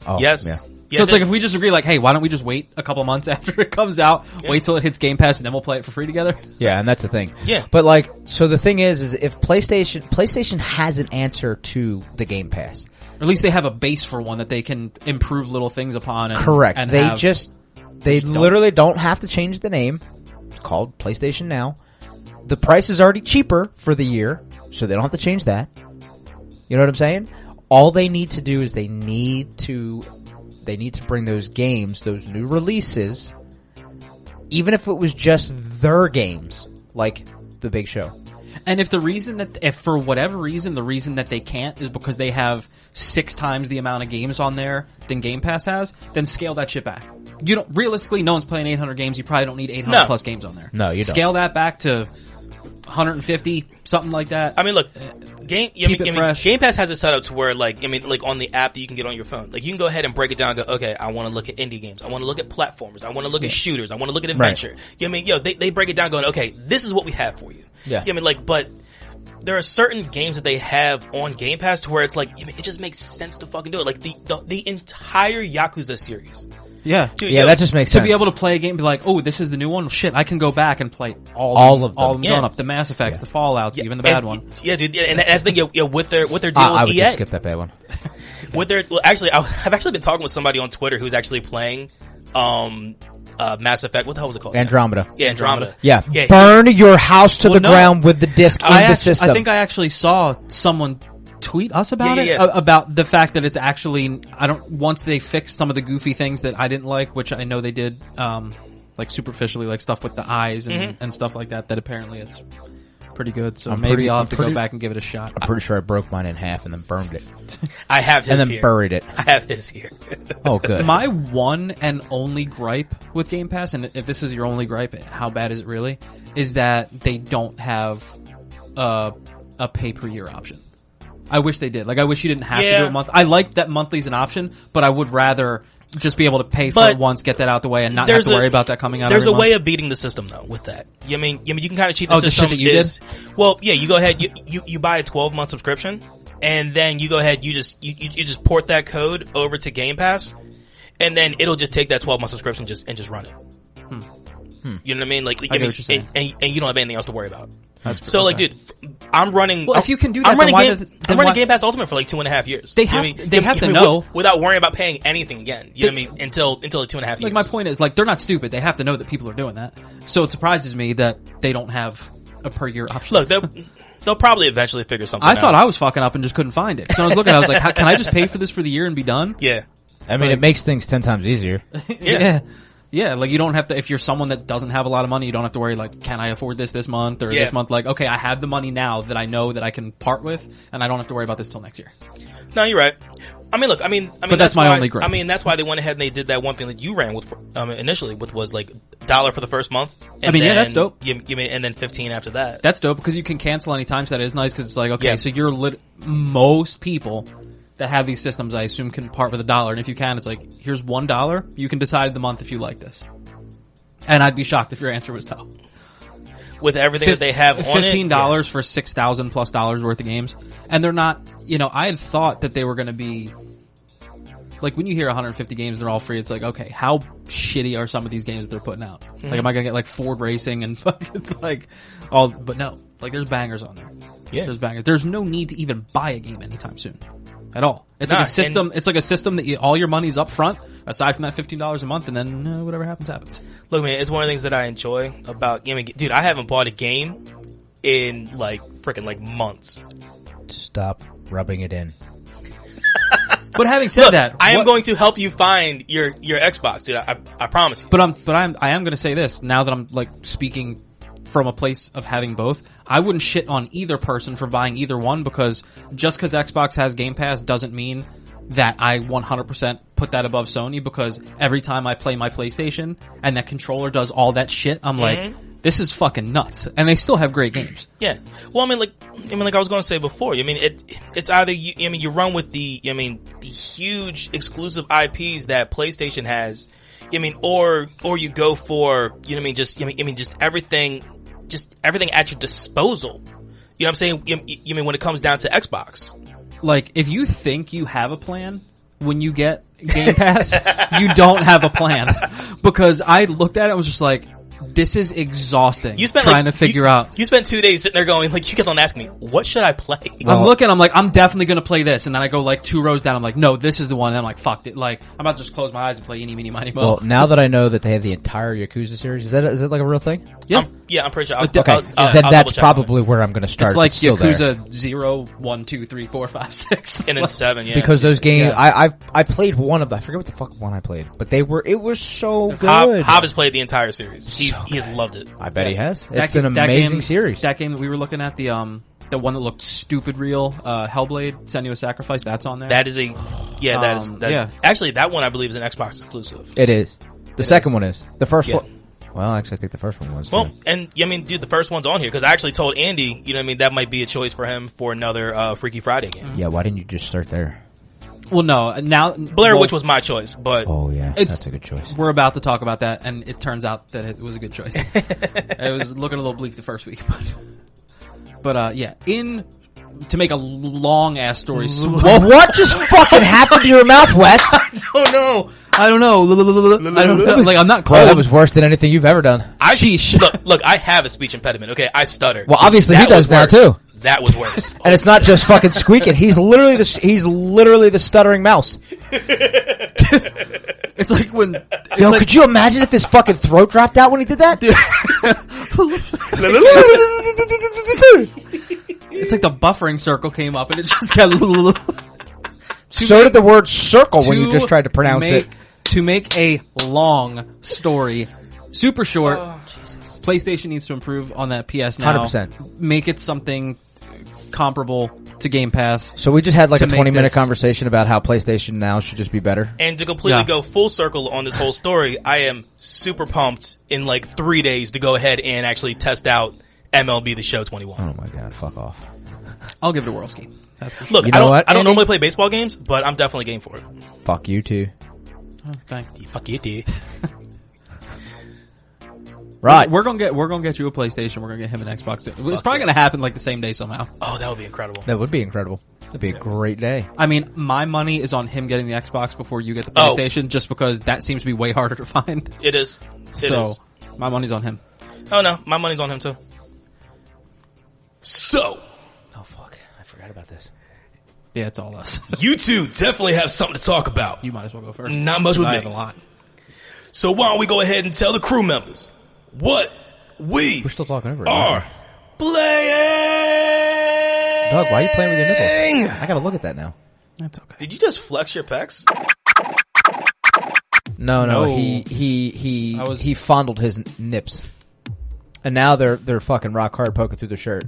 Oh, yes. Yeah. Yeah, so it's like if we just agree, hey, why don't we just wait a couple months after it comes out, wait till it hits Game Pass, and then we'll play it for free together? Yeah, and that's the thing. Yeah. But so the thing is if PlayStation has an answer to the Game Pass. Or at least they have a base for one that they can improve little things upon. Correct. They literally don't have to change the name. It's called PlayStation Now. The price is already cheaper for the year, so they don't have to change that. You know what I'm saying? All they need to do is they need to bring those games, those new releases, even if it was just their games, like The Big Show. And if for whatever reason, the reason that they can't is because they have 6 times the amount of games on there than Game Pass has, then scale that shit back. Realistically, no one's playing 800 games. You probably don't need 800 plus games on there. No, you don't. Scale that back to 150, something like that. I mean, look, keep it fresh. Game Pass has it set up to where, on the app that you can get on your phone, you can go ahead and break it down and go, okay, I want to look at indie games. I want to look at platformers. I want to look at shooters. I want to look at adventure. Right. They break it down going, okay, this is what we have for you. Yeah. But there are certain games that they have on Game Pass to where it's it just makes sense to fucking do it. Like the entire Yakuza series. Yeah. Dude, that just makes sense. To be able to play a game and be like, oh, this is the new one? Shit, I can go back and play all of them grown up. The Mass Effects, the Fallouts, even the bad one. Yeah, dude. Yeah, and that's the thing, with their deal with EA. I would just skip that bad one. I've actually been talking with somebody on Twitter who's actually playing, Mass Effect. What the hell was it called? Andromeda. Yeah, Andromeda. Yeah. Burn your house to the ground with the disc in the system. I think I actually saw someone tweet us about about the fact that it's actually, once they fixed some of the goofy things that I didn't like, which I know they did, superficially, like stuff with the eyes and stuff like that apparently it's pretty good, so maybe I'll have to go back and give it a shot. I'm pretty sure I broke mine in half and then burned it. I have his and then here. buried it. I have his here. Oh, good. My one and only gripe with Game Pass, and if this is your only gripe, how bad is it really, is that they don't have a pay-per-year option. I wish they did. Like, I wish you didn't have to do a month. I like that monthly's an option, but I would rather just be able to pay for it once, get that out the way, and not have to worry about that coming out There's every month. way of beating the system, though, with that. You mean you can kind of cheat the system. The shit that you did? Well, yeah, you go ahead, you buy a 12-month subscription, and then you go ahead, you just port that code over to Game Pass, and then it'll just take that 12-month subscription and just run it. You know what I mean? Like, I know what you're saying. And you don't have anything else to worry about. So, like, dude, I'm running. Well, if you can do that, I'm running Game Pass Ultimate for like 2.5 years. They have to know without worrying about paying anything again. You know what I mean? Until like 2.5 years. Like, my point is, like, they're not stupid. They have to know that people are doing that. So it surprises me that they don't have a per year option. Look, they'll probably eventually figure something out. I thought I was fucking up and just couldn't find it. So I was looking, I was like, can I just pay for this for the year and be done? Yeah. I mean, it makes things 10 times easier. Yeah. Yeah, like, you don't have to, if you're someone that doesn't have a lot of money, you don't have to worry, like, can I afford this month or this month? Like, okay, I have the money now that I know that I can part with, and I don't have to worry about this till next year. No, you're right. I mean, look, I mean, but that's my only gripe. I mean, that's why they went ahead and they did that one thing that you ran with, initially, with was like $1 for the first month. And that's dope. And then 15 after that. That's dope because you can cancel anytime, so that is nice because it's like, okay, so most people that have these systems, I assume, can part with $1, and if you can, it's like, here's $1, you can decide the month if you like this. And I'd be shocked if your answer was no. With everything that they have on it. $15 for $6,000 plus worth of games. And they're not, I had thought that they were gonna be, like, when you hear 150 games, they're all free, it's like, okay, how shitty are some of these games that they're putting out? Like, am I gonna get, like, Ford Racing and fucking, like, but no. Like, there's bangers on there. Yeah. There's bangers. There's no need to even buy a game anytime soon. At all. It's like a system. It's like a system that all your money's up front, aside from that $15 a month, and then whatever happens, happens. Look, man, it's one of the things that I enjoy about gaming. Dude, I haven't bought a game in like freaking like months. Stop rubbing it in. But having said that, I am going to help you find your Xbox, dude. I promise you. I am going to say this now that I'm like speaking from a place of having both. I wouldn't shit on either person for buying either one, because just because Xbox has Game Pass doesn't mean that I 100% put that above Sony, because every time I play my PlayStation and that controller does all that shit, I'm like, this is fucking nuts. And they still have great games. Yeah. Well, I mean, like I was going to say before, I mean, it's either you run with the huge exclusive IPs that PlayStation has, or you go for, just everything at your disposal. You know what I'm saying? You mean when it comes down to Xbox? Like, if you think you have a plan when you get Game Pass, you don't have a plan. Because I looked at it and was just like, this is exhausting. Trying to figure out. You spent 2 days sitting there going, like, you kept on asking me, what should I play? Well, I'm like, I'm definitely gonna play this. And then I go like 2 rows down, I'm like, no, this is the one. And I'm like, fuck it. Like, I'm about to just close my eyes and play Eeny, Meeny, Miny, Mo. Well, now that I know that they have the entire Yakuza series, is it like a real thing? Yeah. I'm pretty sure. Then that's probably where I'm gonna start. It's like Yakuza 0, 1, 2, 3, 4, 5, 6. And then 7, yeah. Because those games, I played one of them. I forget what the fuck one I played. But it was so good. Hob has played the entire series. He has loved it. I bet he has. It's an amazing series. That game that we were looking at, the one that looked stupid real, Hellblade, Senua's Sacrifice, that's on there. That is actually, that one I believe is an Xbox exclusive. It is. The second one is. The first one. Well, actually, I think the first one was. Well, and dude, the first one's on here because I actually told Andy, that might be a choice for him for another Freaky Friday game. Yeah, why didn't you just start there? Well, no. Now Blair Witch was my choice, but that's a good choice. We're about to talk about that, and it turns out that it was a good choice. It was looking a little bleak the first week, but to make a long ass story. What just fucking happened to your mouth, Wes? I don't know. I was like, I'm not cold. That was worse than anything you've ever done. Look, I have a speech impediment. Okay, I stutter. Well, obviously he does now too. That was worse. And it's not just fucking squeaking. He's literally the stuttering mouse. It's like when... could you imagine if his fucking throat dropped out when he did that? It's like the buffering circle came up and it just got... So did the word circle when you just tried to pronounce it. To make a long story super short... PlayStation needs to improve on that PS Now. 100%. Make it something comparable to Game Pass. So we just had like a 20-minute conversation about how PlayStation Now should just be better. And to completely go full circle on this whole story, I am super pumped in like 3 days to go ahead and actually test out MLB The Show 21. Oh my god, fuck off. I'll give it a whirl ski. Look, you know I don't normally play baseball games, but I'm definitely game for it. Fuck you too. Oh, thanks. Fuck you, dude. Right. We're gonna get you a PlayStation. We're gonna get him an Xbox. It's probably gonna happen like the same day somehow. Oh, that would be incredible. That would be incredible. That'd be a great day. I mean, my money is on him getting the Xbox before you get the PlayStation, just because that seems to be way harder to find. It is. It is. My money's on him. Oh no, my money's on him too. So. Oh fuck, I forgot about this. Yeah, it's all us. You two definitely have something to talk about. You might as well go first. Not much with me. I have a lot. So why don't we go ahead and tell the crew members what we're still talking over it. Are playing. Doug, why are you playing with your nipples? I gotta look at that now. That's okay. Did you just flex your pecs? No. He fondled his nips, and now they're fucking rock hard, poking through the shirt.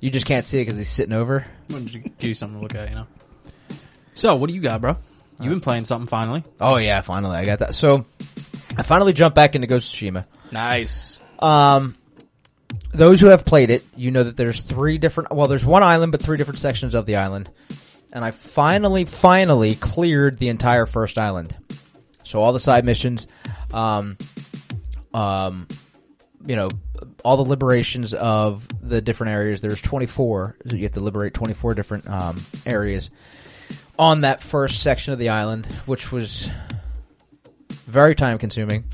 You just can't see it because he's sitting over. I wanted to give you something to look at, you know. So, what do you got, bro? You've been playing something finally. Oh yeah, finally I got that. So, I finally jumped back into Ghost of Tsushima. Nice. Those who have played it, you know that there's there's one island, but 3 different sections of the island. And I finally cleared the entire first island. So all the side missions, you know, all the liberations of the different areas. There's 24. So you have to liberate 24 different, areas on that first section of the island, which was very time consuming.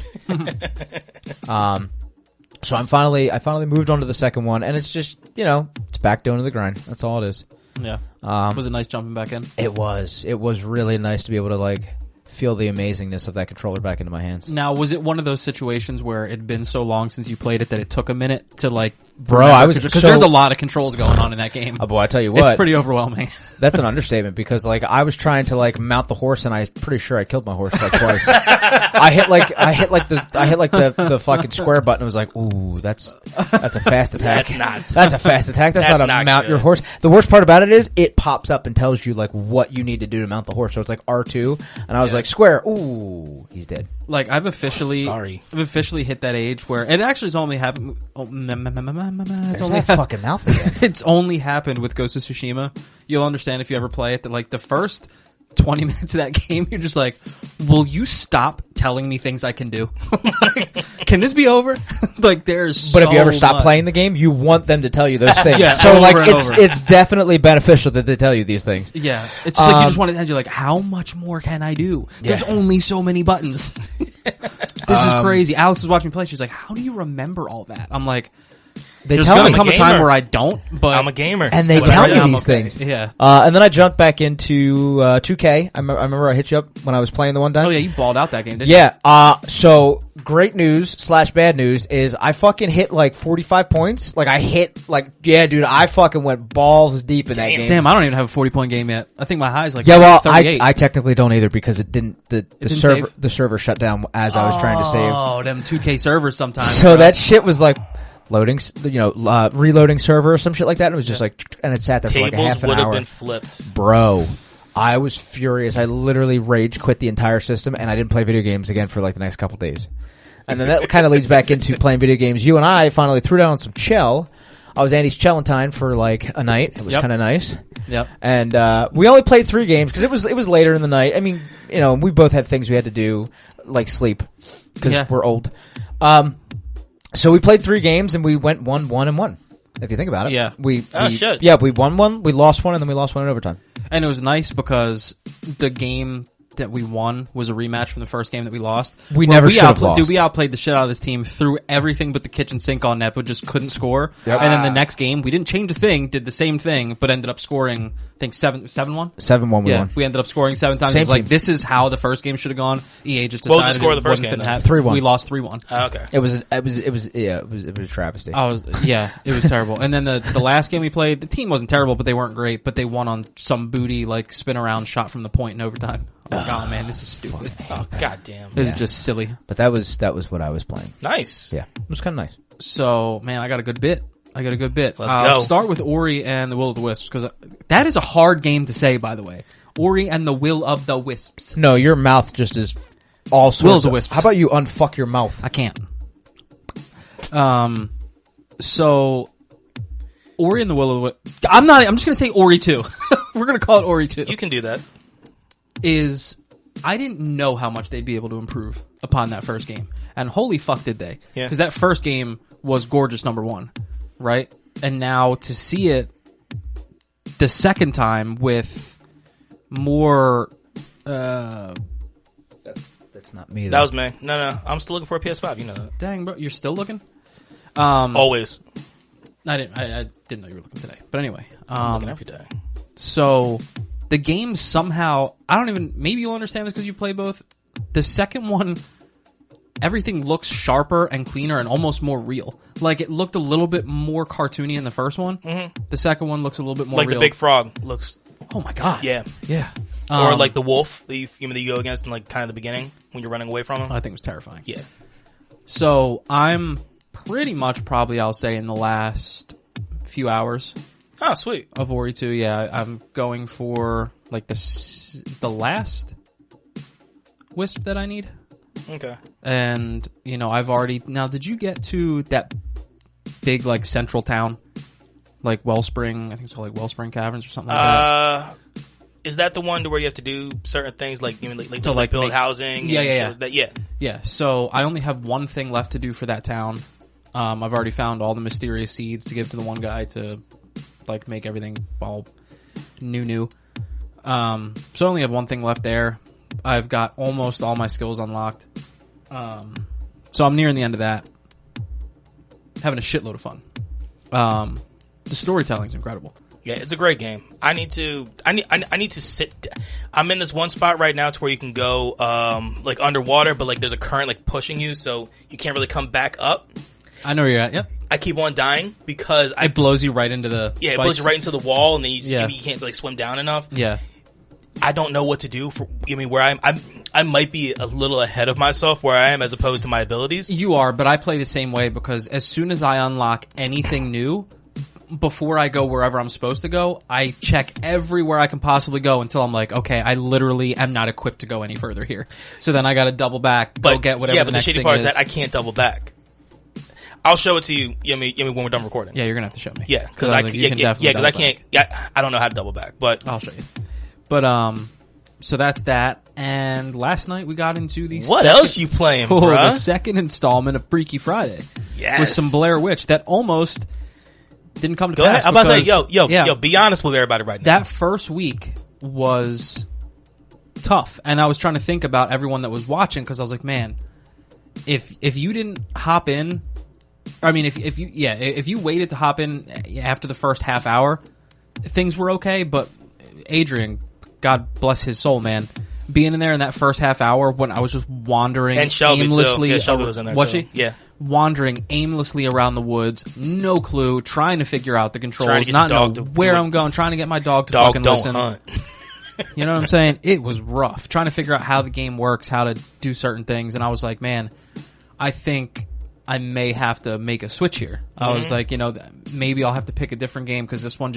So I finally moved on to the second one, and it's just, you know, it's back down to the grind. That's all it is. Yeah. Was it nice jumping back in? It was really nice to be able to like feel the amazingness of that controller back into my hands. Now, was it one of those situations where it had been so long since you played it that it took a minute to like... Bro, I was... Because there's a lot of controls going on in that game. Oh boy, I tell you what. It's pretty overwhelming. That's an understatement, because like I was trying to like mount the horse, and I'm pretty sure I killed my horse like twice. I hit the fucking square button and was like, ooh, that's a fast attack. That's a fast attack. That's not a mount your horse. The worst part about it is it pops up and tells you like what you need to do to mount the horse. So it's like R2, and I was like, square, ooh, he's dead. Like I've officially hit that age where it actually has only happened. It's only fucking mouth again. It's only happened with Ghost of Tsushima. You'll understand if you ever play it that like the first 20 minutes of that game, you're just like, will you stop telling me things I can do? Like, can this be over? Like there's But if you ever stop playing the game, you want them to tell you those things. Yeah, so like it's definitely beneficial that they tell you these things. Yeah. It's just like you just want to, you're like, how much more can I do? There's only so many buttons. This is crazy. Alice was watching me play. She's like, how do you remember all that? I'm like, there's going to come a time where I don't, but I'm a gamer. And they tell you these things. Yeah. And then I jumped back into 2K. I remember I hit you up when I was playing the one time. Oh yeah, you balled out that game, didn't you? Yeah. So great news / bad news is I fucking hit like 45 points. Like I hit like, yeah, dude, I fucking went balls deep in that game. Damn, I don't even have a 40-point game yet. I think my high is like 38. I technically don't either, because it didn't, the server shut down as I was trying to save. Oh, them 2K servers sometimes. So that shit was like, loading, reloading server or some shit like that. And it was just like, and it sat there for like a half an hour. Tables would have been flipped. Bro, I was furious. I literally rage quit the entire system, and I didn't play video games again for like the next couple days. And then that kind of leads back into playing video games. You and I finally threw down some Chell. I was Andy's Chellentine for like a night. It was kind of nice. Yep. And we only played 3 games because it was later in the night. I mean, you know, we both had things we had to do, like sleep, because we're old. So we played 3 games, and we went 1-1-1. If you think about it, yeah, we won 1, we lost 1, and then we lost 1 in overtime. And it was nice because the game that we won was a rematch from the first game that we lost. We never should have lost. Dude, we outplayed the shit out of this team, threw everything but the kitchen sink on net, but just couldn't score. Yep. And then the next game, we didn't change a thing, did the same thing, but ended up scoring, I think 7-1? 7-1 we won. We ended up scoring 7 times. Same it was like, this is how the first game should have gone. EA just decided what was the score of the first game? 3-1. We lost 3-1. Oh, okay. It was a travesty. It was terrible. And then the last game we played, the team wasn't terrible, but they weren't great, but they won on some booty, like spin around shot from the point in overtime. Oh like, oh man, this is stupid. Oh goddamn. This is just silly. But that was what I was playing. Nice. Yeah, it was kind of nice. So, man, I got a good bit. Let's go. I'll start with Ori and the Will of the Wisps, because that is a hard game to say, by the way. Ori and the Will of the Wisps. No, your mouth just is all sorts Will of the Wisps. How about you unfuck your mouth? I can't. So, Ori and the Will of the Wisps. I'm just gonna say Ori 2. We're gonna call it Ori 2. You can do that. I didn't know how much they'd be able to improve upon that first game. And holy fuck did they. Yeah. Because that first game was gorgeous, number one. Right? And now to see it the second time with more... That's not me, though. That was me. No. I'm still looking for a PS5. You know that. Dang, bro. You're still looking? Always. I didn't know you were looking today. But anyway. I'm looking every day. So, the game somehow... maybe you'll understand this because you play both. The second one... Everything looks sharper and cleaner and almost more real. Like, it looked a little bit more cartoony in the first one. Mm-hmm. The second one looks a little bit more real. Like the big frog looks... Oh my god. Yeah. Yeah. Or like the wolf that you go against in like kind of the beginning when you're running away from him. I think it was terrifying. Yeah. So, I'm pretty much probably, I'll say, in the last few hours. Oh, sweet. Of Ori 2, yeah. I'm going for, like, the last wisp that I need. Okay. And, I've already... Now, did you get to that big, like, central town? Like, Wellspring... I think it's called, like, Wellspring Caverns or something like that? Is that the one where you have to do certain things, like, to build housing? Yeah. Yeah. So, I only have one thing left to do for that town. I've already found all the mysterious seeds to give to the one guy to, like, make everything all new. So, I only have one thing left there. I've got almost all my skills unlocked. So I'm nearing the end of that. Having a shitload of fun. The storytelling's incredible. Yeah, it's a great game. I need to sit. I'm in this one spot right now to where you can go like underwater, but like there's a current like pushing you, so you can't really come back up. I know where you're at. Yep. I keep on dying because it blows you right into the spikes. It blows you right into the wall, and then you can't like swim down enough. Yeah. I don't know what to do for. Where I might be a little ahead of myself where I am as opposed to my abilities. You are, but I play the same way because as soon as I unlock anything new, before I go wherever I'm supposed to go, I check everywhere I can possibly go until I'm like, okay, I literally am not equipped to go any further here. So then I got to double back, go get whatever the next thing is. Yeah, but the shitty part is that I can't double back. I'll show it to you. When we're done recording. Yeah, you're gonna have to show me. Yeah, because I can't. Yeah, I don't know how to double back, but I'll show you. But so that's that. And last night we got into the else you playing, bruh? The second installment of Freaky Friday. Yes, with some Blair Witch that almost didn't come to Go pass. Ahead. I'm about to say, yo, be honest with everybody right now. That first week was tough, and I was trying to think about everyone that was watching because I was like, man, if you didn't hop in, I mean, if you waited to hop in after the first half hour, things were okay. But Adrian, God bless his soul, man, being in there in that first half hour when I was just wandering and Shelby aimlessly. Too. Yeah, Shelby was in there was too. she? Yeah. Wandering aimlessly around the woods, no clue, trying to figure out the controls, not know where I'm going, trying to get my dog to fucking listen. Hunt. You know what I'm saying? It was rough. Trying to figure out how the game works, how to do certain things, and I was like, man, I think I may have to make a switch here. I was like, maybe I'll have to pick a different game because this one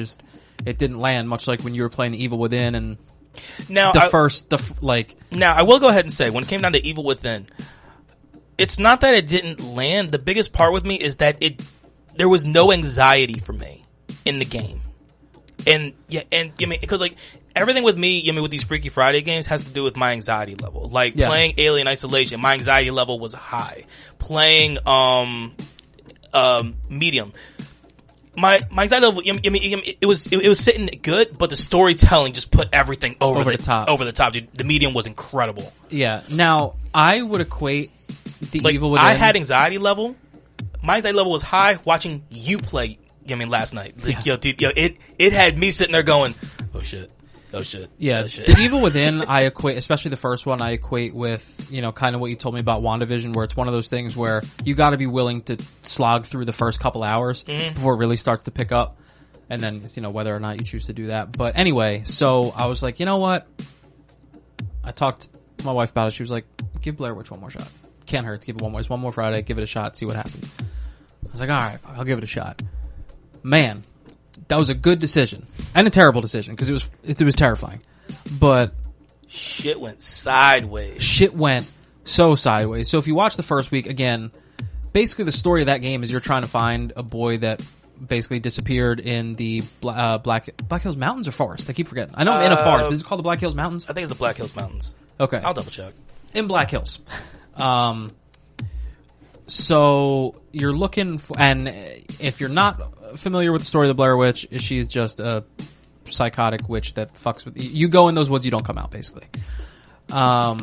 it didn't land, much like when you were playing Evil Within and now Now, I will go ahead and say, when it came down to Evil Within, it's not that it didn't land. The biggest part with me is that there was no anxiety for me in the game. And because like everything with me, with these Freaky Friday games has to do with my anxiety level. Like playing Alien Isolation, my anxiety level was high. Playing Medium, my anxiety level, it was sitting good, but the storytelling just put everything over the top. Over the top, dude. The Medium was incredible. Yeah. Now I would equate the Evil Within. I had anxiety level. My anxiety level was high watching you play. Last night, like, it had me sitting there going, "Oh shit, oh shit." Yeah, oh, shit. The Evil Within, I equate, especially the first one, I equate with kind of what you told me about WandaVision, where it's one of those things where you got to be willing to slog through the first couple hours before it really starts to pick up, and then it's whether or not you choose to do that. But anyway, so I was like, you know what? I talked to my wife about it. She was like, give Blair Witch one more shot. Can't hurt to give it one more. It's one more Friday. Give it a shot. See what happens. I was like, all right, I'll give it a shot. Man, that was a good decision and a terrible decision because it was terrifying. But shit went sideways. Shit went so sideways. So if you watch the first week, again, basically the story of that game is you're trying to find a boy that basically disappeared in the Black Hills Mountains or forest. I keep forgetting. I know I'm in a forest, but is it called the Black Hills Mountains? I think it's the Black Hills Mountains. Okay. I'll double check. In Black Hills. So you're looking for, and if you're not familiar with the story of the Blair Witch, she's just a psychotic witch that fucks with you. Go in those woods, you don't come out, basically. Yeah,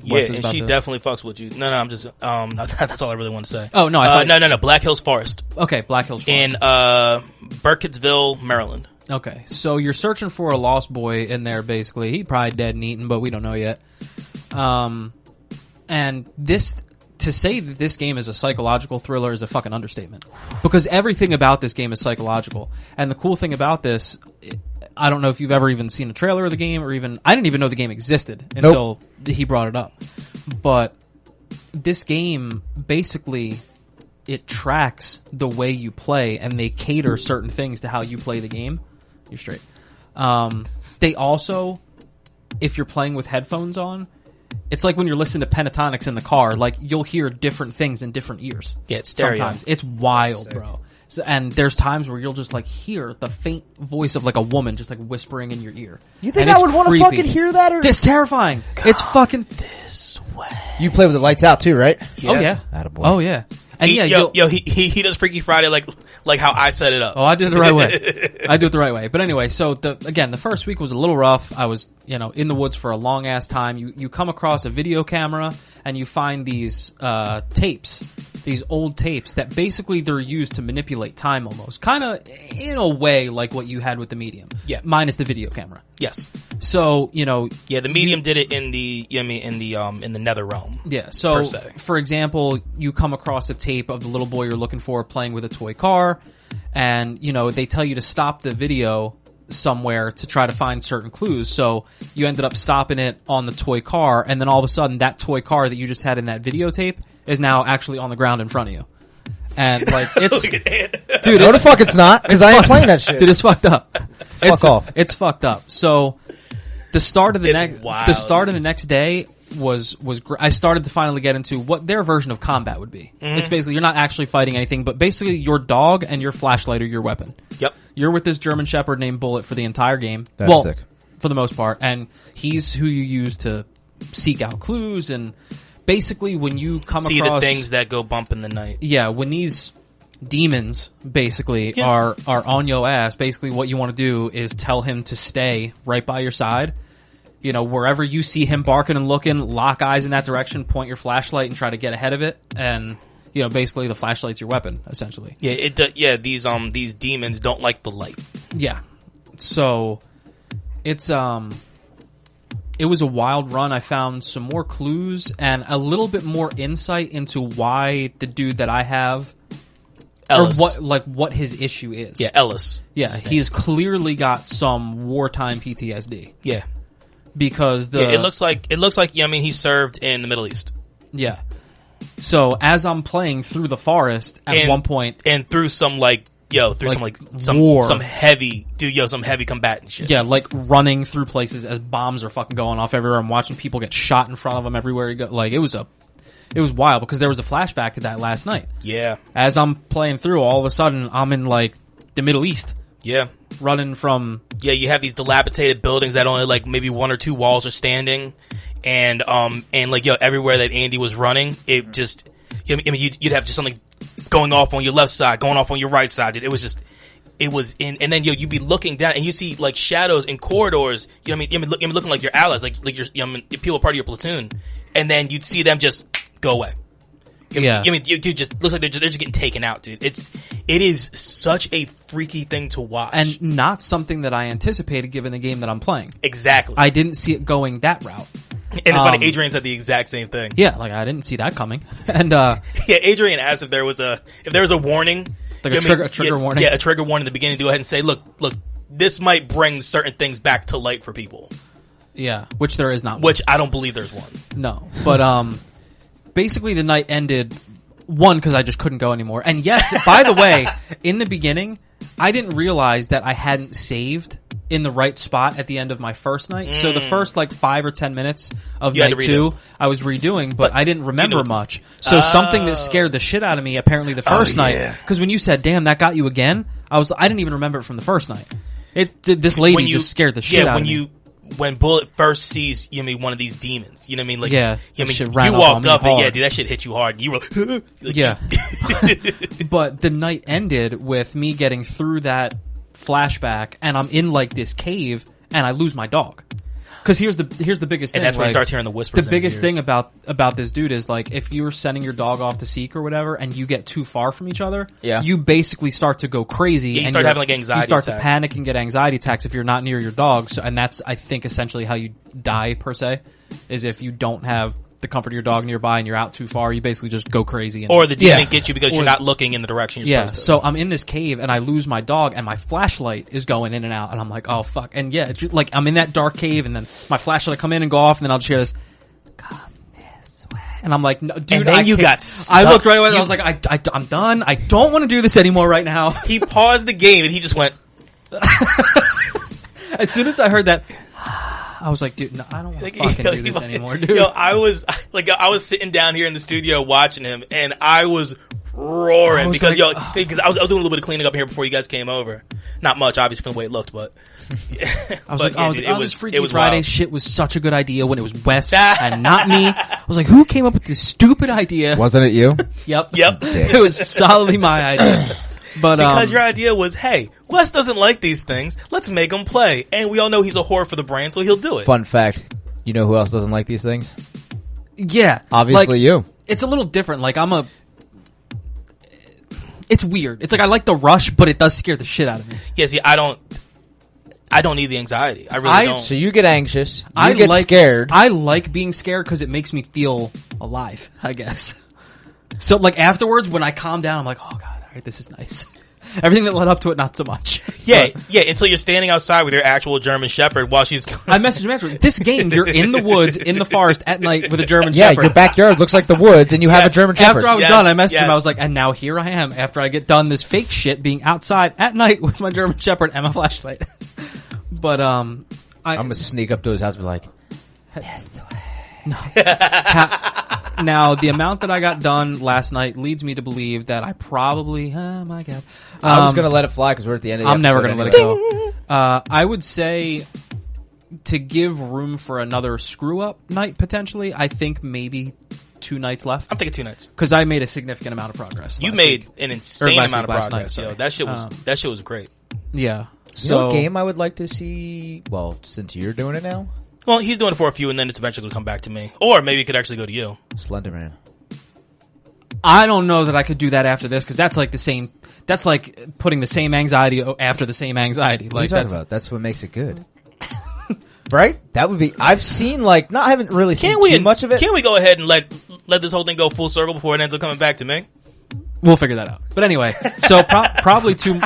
and she definitely fucks with you. No, I'm just that's all I really want to say. Oh no, no, Black Hills Forest. Okay, Black Hills Forest in Burkittsville, Maryland. Okay, so you're searching for a lost boy in there. Basically, he probably dead and eaten, but we don't know yet. And this, to say that this game is a psychological thriller is a fucking understatement, because everything about this game is psychological. And the cool thing about this, I don't know if you've ever even seen a trailer of the game, or even I didn't even know the game existed until he brought it up. But this game basically, it tracks the way you play, and they cater certain things to how you play the game. You're straight. They also, if you're playing with headphones on, it's like when you're listening to pentatonics in the car, like you'll hear different things in different ears. Yeah, it's stereo. Sometimes. It's wild, bro. So, and there's times where you'll just like hear the faint voice of like a woman just like whispering in your ear. You think I would want to fucking hear that? Or? It's terrifying. Come it's fucking this way. You play with the lights out too, right? Yeah. Oh yeah. Attaboy. Oh yeah. And he does Freaky Friday like how I set it up. Oh, I did it the right way. I do it the right way. But anyway, so the first week was a little rough. I was, in the woods for a long ass time. You come across a video camera and you find these tapes, these old tapes that basically they're used to manipulate time almost. Kind of in a way like what you had with the Medium. Yeah. Minus the video camera. Yes. So, yeah, the Medium did it in the in the Nether realm. Yeah. So, for example, you come across a tape of the little boy you're looking for playing with a toy car, and they tell you to stop the video somewhere to try to find certain clues. So you ended up stopping it on the toy car, and then all of a sudden that toy car that you just had in that videotape is now actually on the ground in front of you. And like it's dude, no the fuck it's not, because I ain't playing that shit. Dude, it's fucked up. Fuck off. It's fucked up. So the start of the next day was I started to finally get into what their version of combat would be. Mm-hmm. It's basically, you're not actually fighting anything, but basically your dog and your flashlight are your weapon. Yep. You're with this German Shepherd named Bullet for the entire game. That's sick. For the most part. And he's who you use to seek out clues, and basically when you come see across the things that go bump in the night. Yeah, when these demons basically are on your ass, basically what you want to do is tell him to stay right by your side. Wherever you see him barking and looking, lock eyes in that direction, point your flashlight and try to get ahead of it. And, basically the flashlight's your weapon, essentially. Yeah, these demons don't like the light. Yeah. So, it was a wild run. I found some more clues and a little bit more insight into why the dude that I have, Ellis. Or what his issue is. Yeah, Ellis. Yeah, he's clearly got some wartime PTSD. Yeah. Because it looks like he served in the Middle East. Yeah. So as I'm playing through the forest at one point, and through some war. some heavy combatant shit. Yeah, like running through places as bombs are fucking going off everywhere. I'm watching people get shot in front of them everywhere you go. Like it was wild, because there was a flashback to that last night. Yeah. As I'm playing through, all of a sudden I'm in like the Middle East. Yeah. Running from... Yeah, you have these dilapidated buildings that only like maybe one or two walls are standing. And everywhere that Andy was running, it just... you'd have just something going off on your left side, going off on your right side. It was and then you'd be looking down and you see like shadows in corridors, looking like your allies, like your people part of your platoon. And then you'd see them just go away. Dude, just looks like they're just getting taken out, dude. It is such a freaky thing to watch, and not something that I anticipated given the game that I'm playing. Exactly, I didn't see it going that route. And it's funny, Adrian said the exact same thing. Yeah, like I didn't see that coming. And Adrian asked if there was a warning, like a trigger warning. Yeah, a trigger warning in the beginning. To go ahead and say, look, this might bring certain things back to light for people. Yeah, which there is not. Which I don't believe there's one. No, but basically the night ended, one, because I just couldn't go anymore. And yes, by the way, in the beginning, I didn't realize that I hadn't saved in the right spot at the end of my first night. So the first 5 or 10 minutes of night 2, I was redoing, but I didn't remember much. So something that scared the shit out of me apparently the first night, because when you said, damn, that got you again, I didn't even remember it from the first night. This lady just scared the shit out of me. When Bullet first sees, one of these demons, you know what I mean? Like, yeah, you walked up and dude, that shit hit you hard. And you were like, yeah. But the night ended with me getting through that flashback, and I'm in this cave, and I lose my dog. Because here's the biggest thing. And that's when he starts hearing the whispers. The biggest thing about this dude is if you're sending your dog off to seek or whatever, and you get too far from each other, you basically start to go crazy. Yeah, you start having anxiety. You start to panic and get anxiety attacks if you're not near your dog. So, and that's I think essentially how you die per se, is if you don't have the comfort of your dog nearby and you're out too far, you basically just go crazy. Or the demon gets you because you're not looking in the direction you're supposed to. So I'm in this cave and I lose my dog and my flashlight is going in and out and I'm like, oh fuck. And yeah, it's just I'm in that dark cave and then my flashlight will come in and go off and then I'll just hear this, come this way. And I'm like, no, dude, and then you got stuck. I looked right away and I was like, I'm done. I don't want to do this anymore right now. He paused the game and he just went. As soon as I heard that, I was like, dude, no, I don't want to fucking do this anymore, dude. I was sitting down here in the studio watching him, and I was roaring because I was doing a little bit of cleaning up here before you guys came over. Not much, obviously, from the way it looked, but I was this Freaky Friday wild. Shit was such a good idea when it was Wes and not me. I was like, who came up with this stupid idea? Wasn't it you? Yep. It was solidly my idea. But because your idea was, hey, Wes doesn't like these things. Let's make him play. And we all know he's a whore for the brain, so he'll do it. Fun fact. You know who else doesn't like these things? Yeah. Obviously you. It's a little different. It's weird. It's I like the rush, but it does scare the shit out of me. Yeah, see, I don't need the anxiety. I really don't. So you get anxious. You get scared. I like being scared because it makes me feel alive, I guess. So afterwards, when I calm down, I'm like, oh god. Right, this is nice. Everything that led up to it, not so much. Yeah, until you're standing outside with your actual German Shepherd while she's... I messaged him after. This game, you're in the woods, in the forest, at night with a German Shepherd. Yeah, your backyard looks like the woods, and you have a German Shepherd. After I was done, I messaged him. I was like, and now here I am, after I get done this fake shit, being outside at night with my German Shepherd and my flashlight. But, I'm gonna sneak up to his house and be like... No. Now, the amount that I got done last night leads me to believe that I probably... Oh, my God. I was going to let it fly because we're at the end of the episode. I'm never going to let it go. I would say to give room for another screw-up night, potentially, I think maybe 2 nights left. I'm thinking 2 nights. Because I made a significant amount of progress. You made an insane amount of progress. That shit was great. Yeah. So, game I would like to see... Well, since you're doing it now... Well, he's doing it for a few, and then it's eventually going to come back to me. Or maybe it could actually go to you. Slenderman. I don't know that I could do that after this, because that's the same... That's like putting the same anxiety after the same anxiety. What are you talking about? That's what makes it good. Right? That would be... I've seen, I haven't really seen too much of it. Can't we go ahead and let this whole thing go full circle before it ends up coming back to me? We'll figure that out. But anyway, so probably 2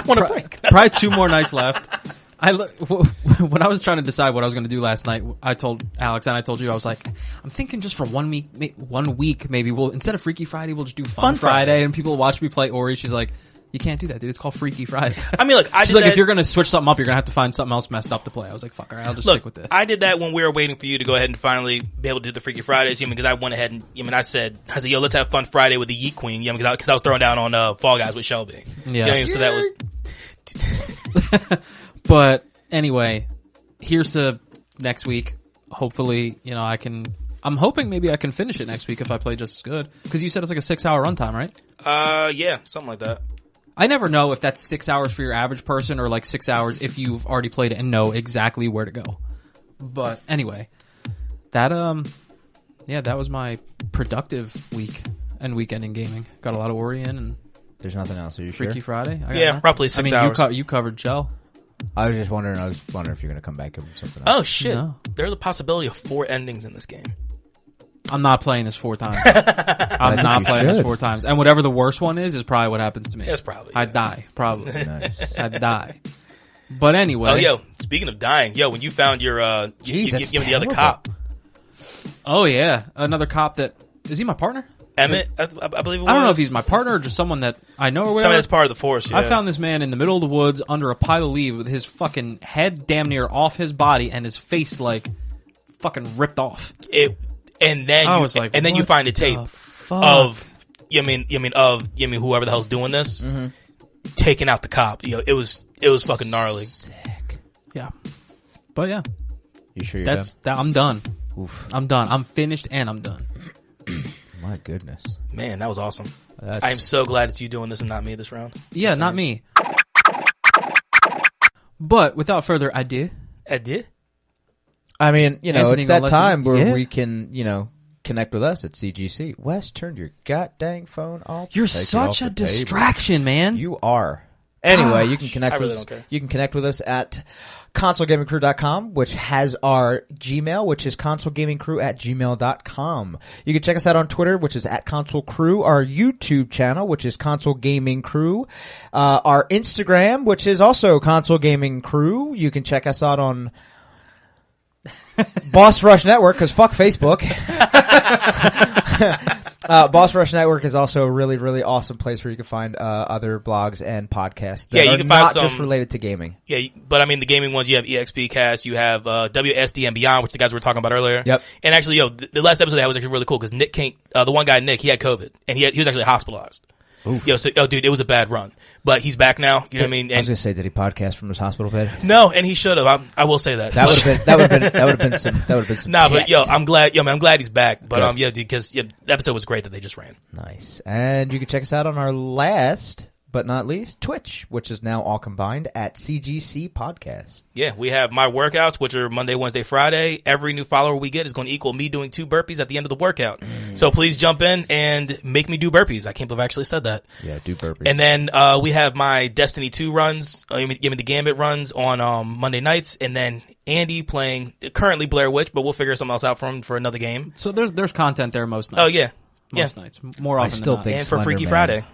more nights left. When I was trying to decide what I was going to do last night, I told Alex and I told you, I was like, I'm thinking just for 1 week, maybe we'll, instead of Freaky Friday, we'll just do Fun Friday and people will watch me play Ori. She's like, you can't do that, dude. It's called Freaky Friday. I mean, look, she's like, if you're going to switch something up, you're going to have to find something else messed up to play. I was like, fuck, all right, I'll just stick with this. I did that when we were waiting for you to go ahead and finally be able to do the Freaky Fridays, because I went ahead and, I said, yo, let's have Fun Friday with the Yeet Queen, because I was throwing down on Fall Guys with Shelby. Yeah. So that was... But... Anyway, here's to next week. Hopefully, I'm hoping maybe I can finish it next week if I play just as good. Because you said it's like a 6-hour runtime, right? Yeah, something like that. I never know if that's 6 hours for your average person or 6 hours if you've already played it and know exactly where to go. But anyway, that was my productive week and weekend in gaming. Got a lot of Ori in and... There's nothing else, are you Freaky sure? Friday? Roughly 6 hours. You covered Gel. I was wondering if you're going to come back with something else. Oh, shit. No. There's a possibility of 4 endings in this game. I'm not playing this 4 times. I'm not playing this 4 times. And whatever the worst one is probably what happens to me. It's probably. I'd die, probably. Nice. I'd die. But anyway. Oh, yo, speaking of dying, when you found your, Jeez, the other cop. Oh, yeah. Another cop that, is he my partner? Emmett, I believe it was. I don't know if he's my partner or just someone that I know or whatever. Someone that's part of the force, yeah. I found this man in the middle of the woods under a pile of leaves with his fucking head damn near off his body and his face like fucking ripped off. And then you find a tape of whoever the hell's doing this taking out the cop. It was fucking gnarly. Sick. Yeah. But yeah. You sure you're done? I'm done. Oof. I'm done. I'm finished and I'm done. My goodness. Man, that was awesome. I am so glad it's you doing this and not me this round. Yeah, not me. But without further ado. I mean, Anthony, it's that time where we can, connect with us at CGC. Wes, turn your goddamn phone off. You're such a distraction, man. You are. Anyway, you can connect really with us. don't care. You can connect with us at consolegamingcrew.com, which has our Gmail, which is consolegamingcrew@gmail.com. You can check us out on Twitter, which is @consolecrew, our YouTube channel, which is Console Gaming Crew, our Instagram, which is also Console Gaming Crew. You can check us out on Boss Rush Network, because fuck Facebook. Boss Rush Network is also a really, really awesome place where you can find other blogs and podcasts that are not just related to gaming. Yeah, but I mean the gaming ones, you have EXP Cast, you have WSD and Beyond, which the guys were talking about earlier. Yep. And actually, the last episode I had was actually really cool because Nick King, the one guy Nick, he had COVID and he was actually hospitalized. Oof. Dude, it was a bad run, but he's back now. You know what I mean? And I was gonna say, did he podcast from his hospital bed? No, and he should have. I will say that. That would have been some. Nah, but I'm glad. I'm glad he's back. But dude, because the episode was great that they just ran. Nice, and you can check us out on our last but not least Twitch, which is now all combined at CGC Podcast. Yeah, we have my workouts, which are Monday, Wednesday, Friday. Every new follower we get is going to equal me doing 2 burpees at the end of the workout. So please jump in and make me do burpees. I can't believe I actually said that. Yeah, do burpees. And then we have my Destiny 2 runs, give me the Gambit runs on Monday nights, and then Andy playing currently Blair Witch, but we'll figure something else out for another game. So there's content there most nights. Oh yeah. Most nights, more often than not. And for Freaky Friday.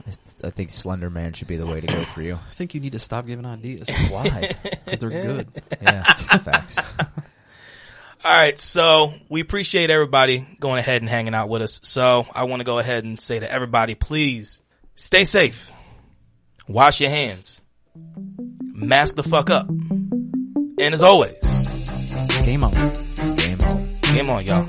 I think Slender Man should be the way to go for you. I think you need to stop giving ideas. Why? Because they're good. Yeah, facts. All right, so we appreciate everybody going ahead and hanging out with us. So I want to go ahead and say to everybody, please stay safe, wash your hands, mask the fuck up, and as always, game on. Game on. Game on, y'all.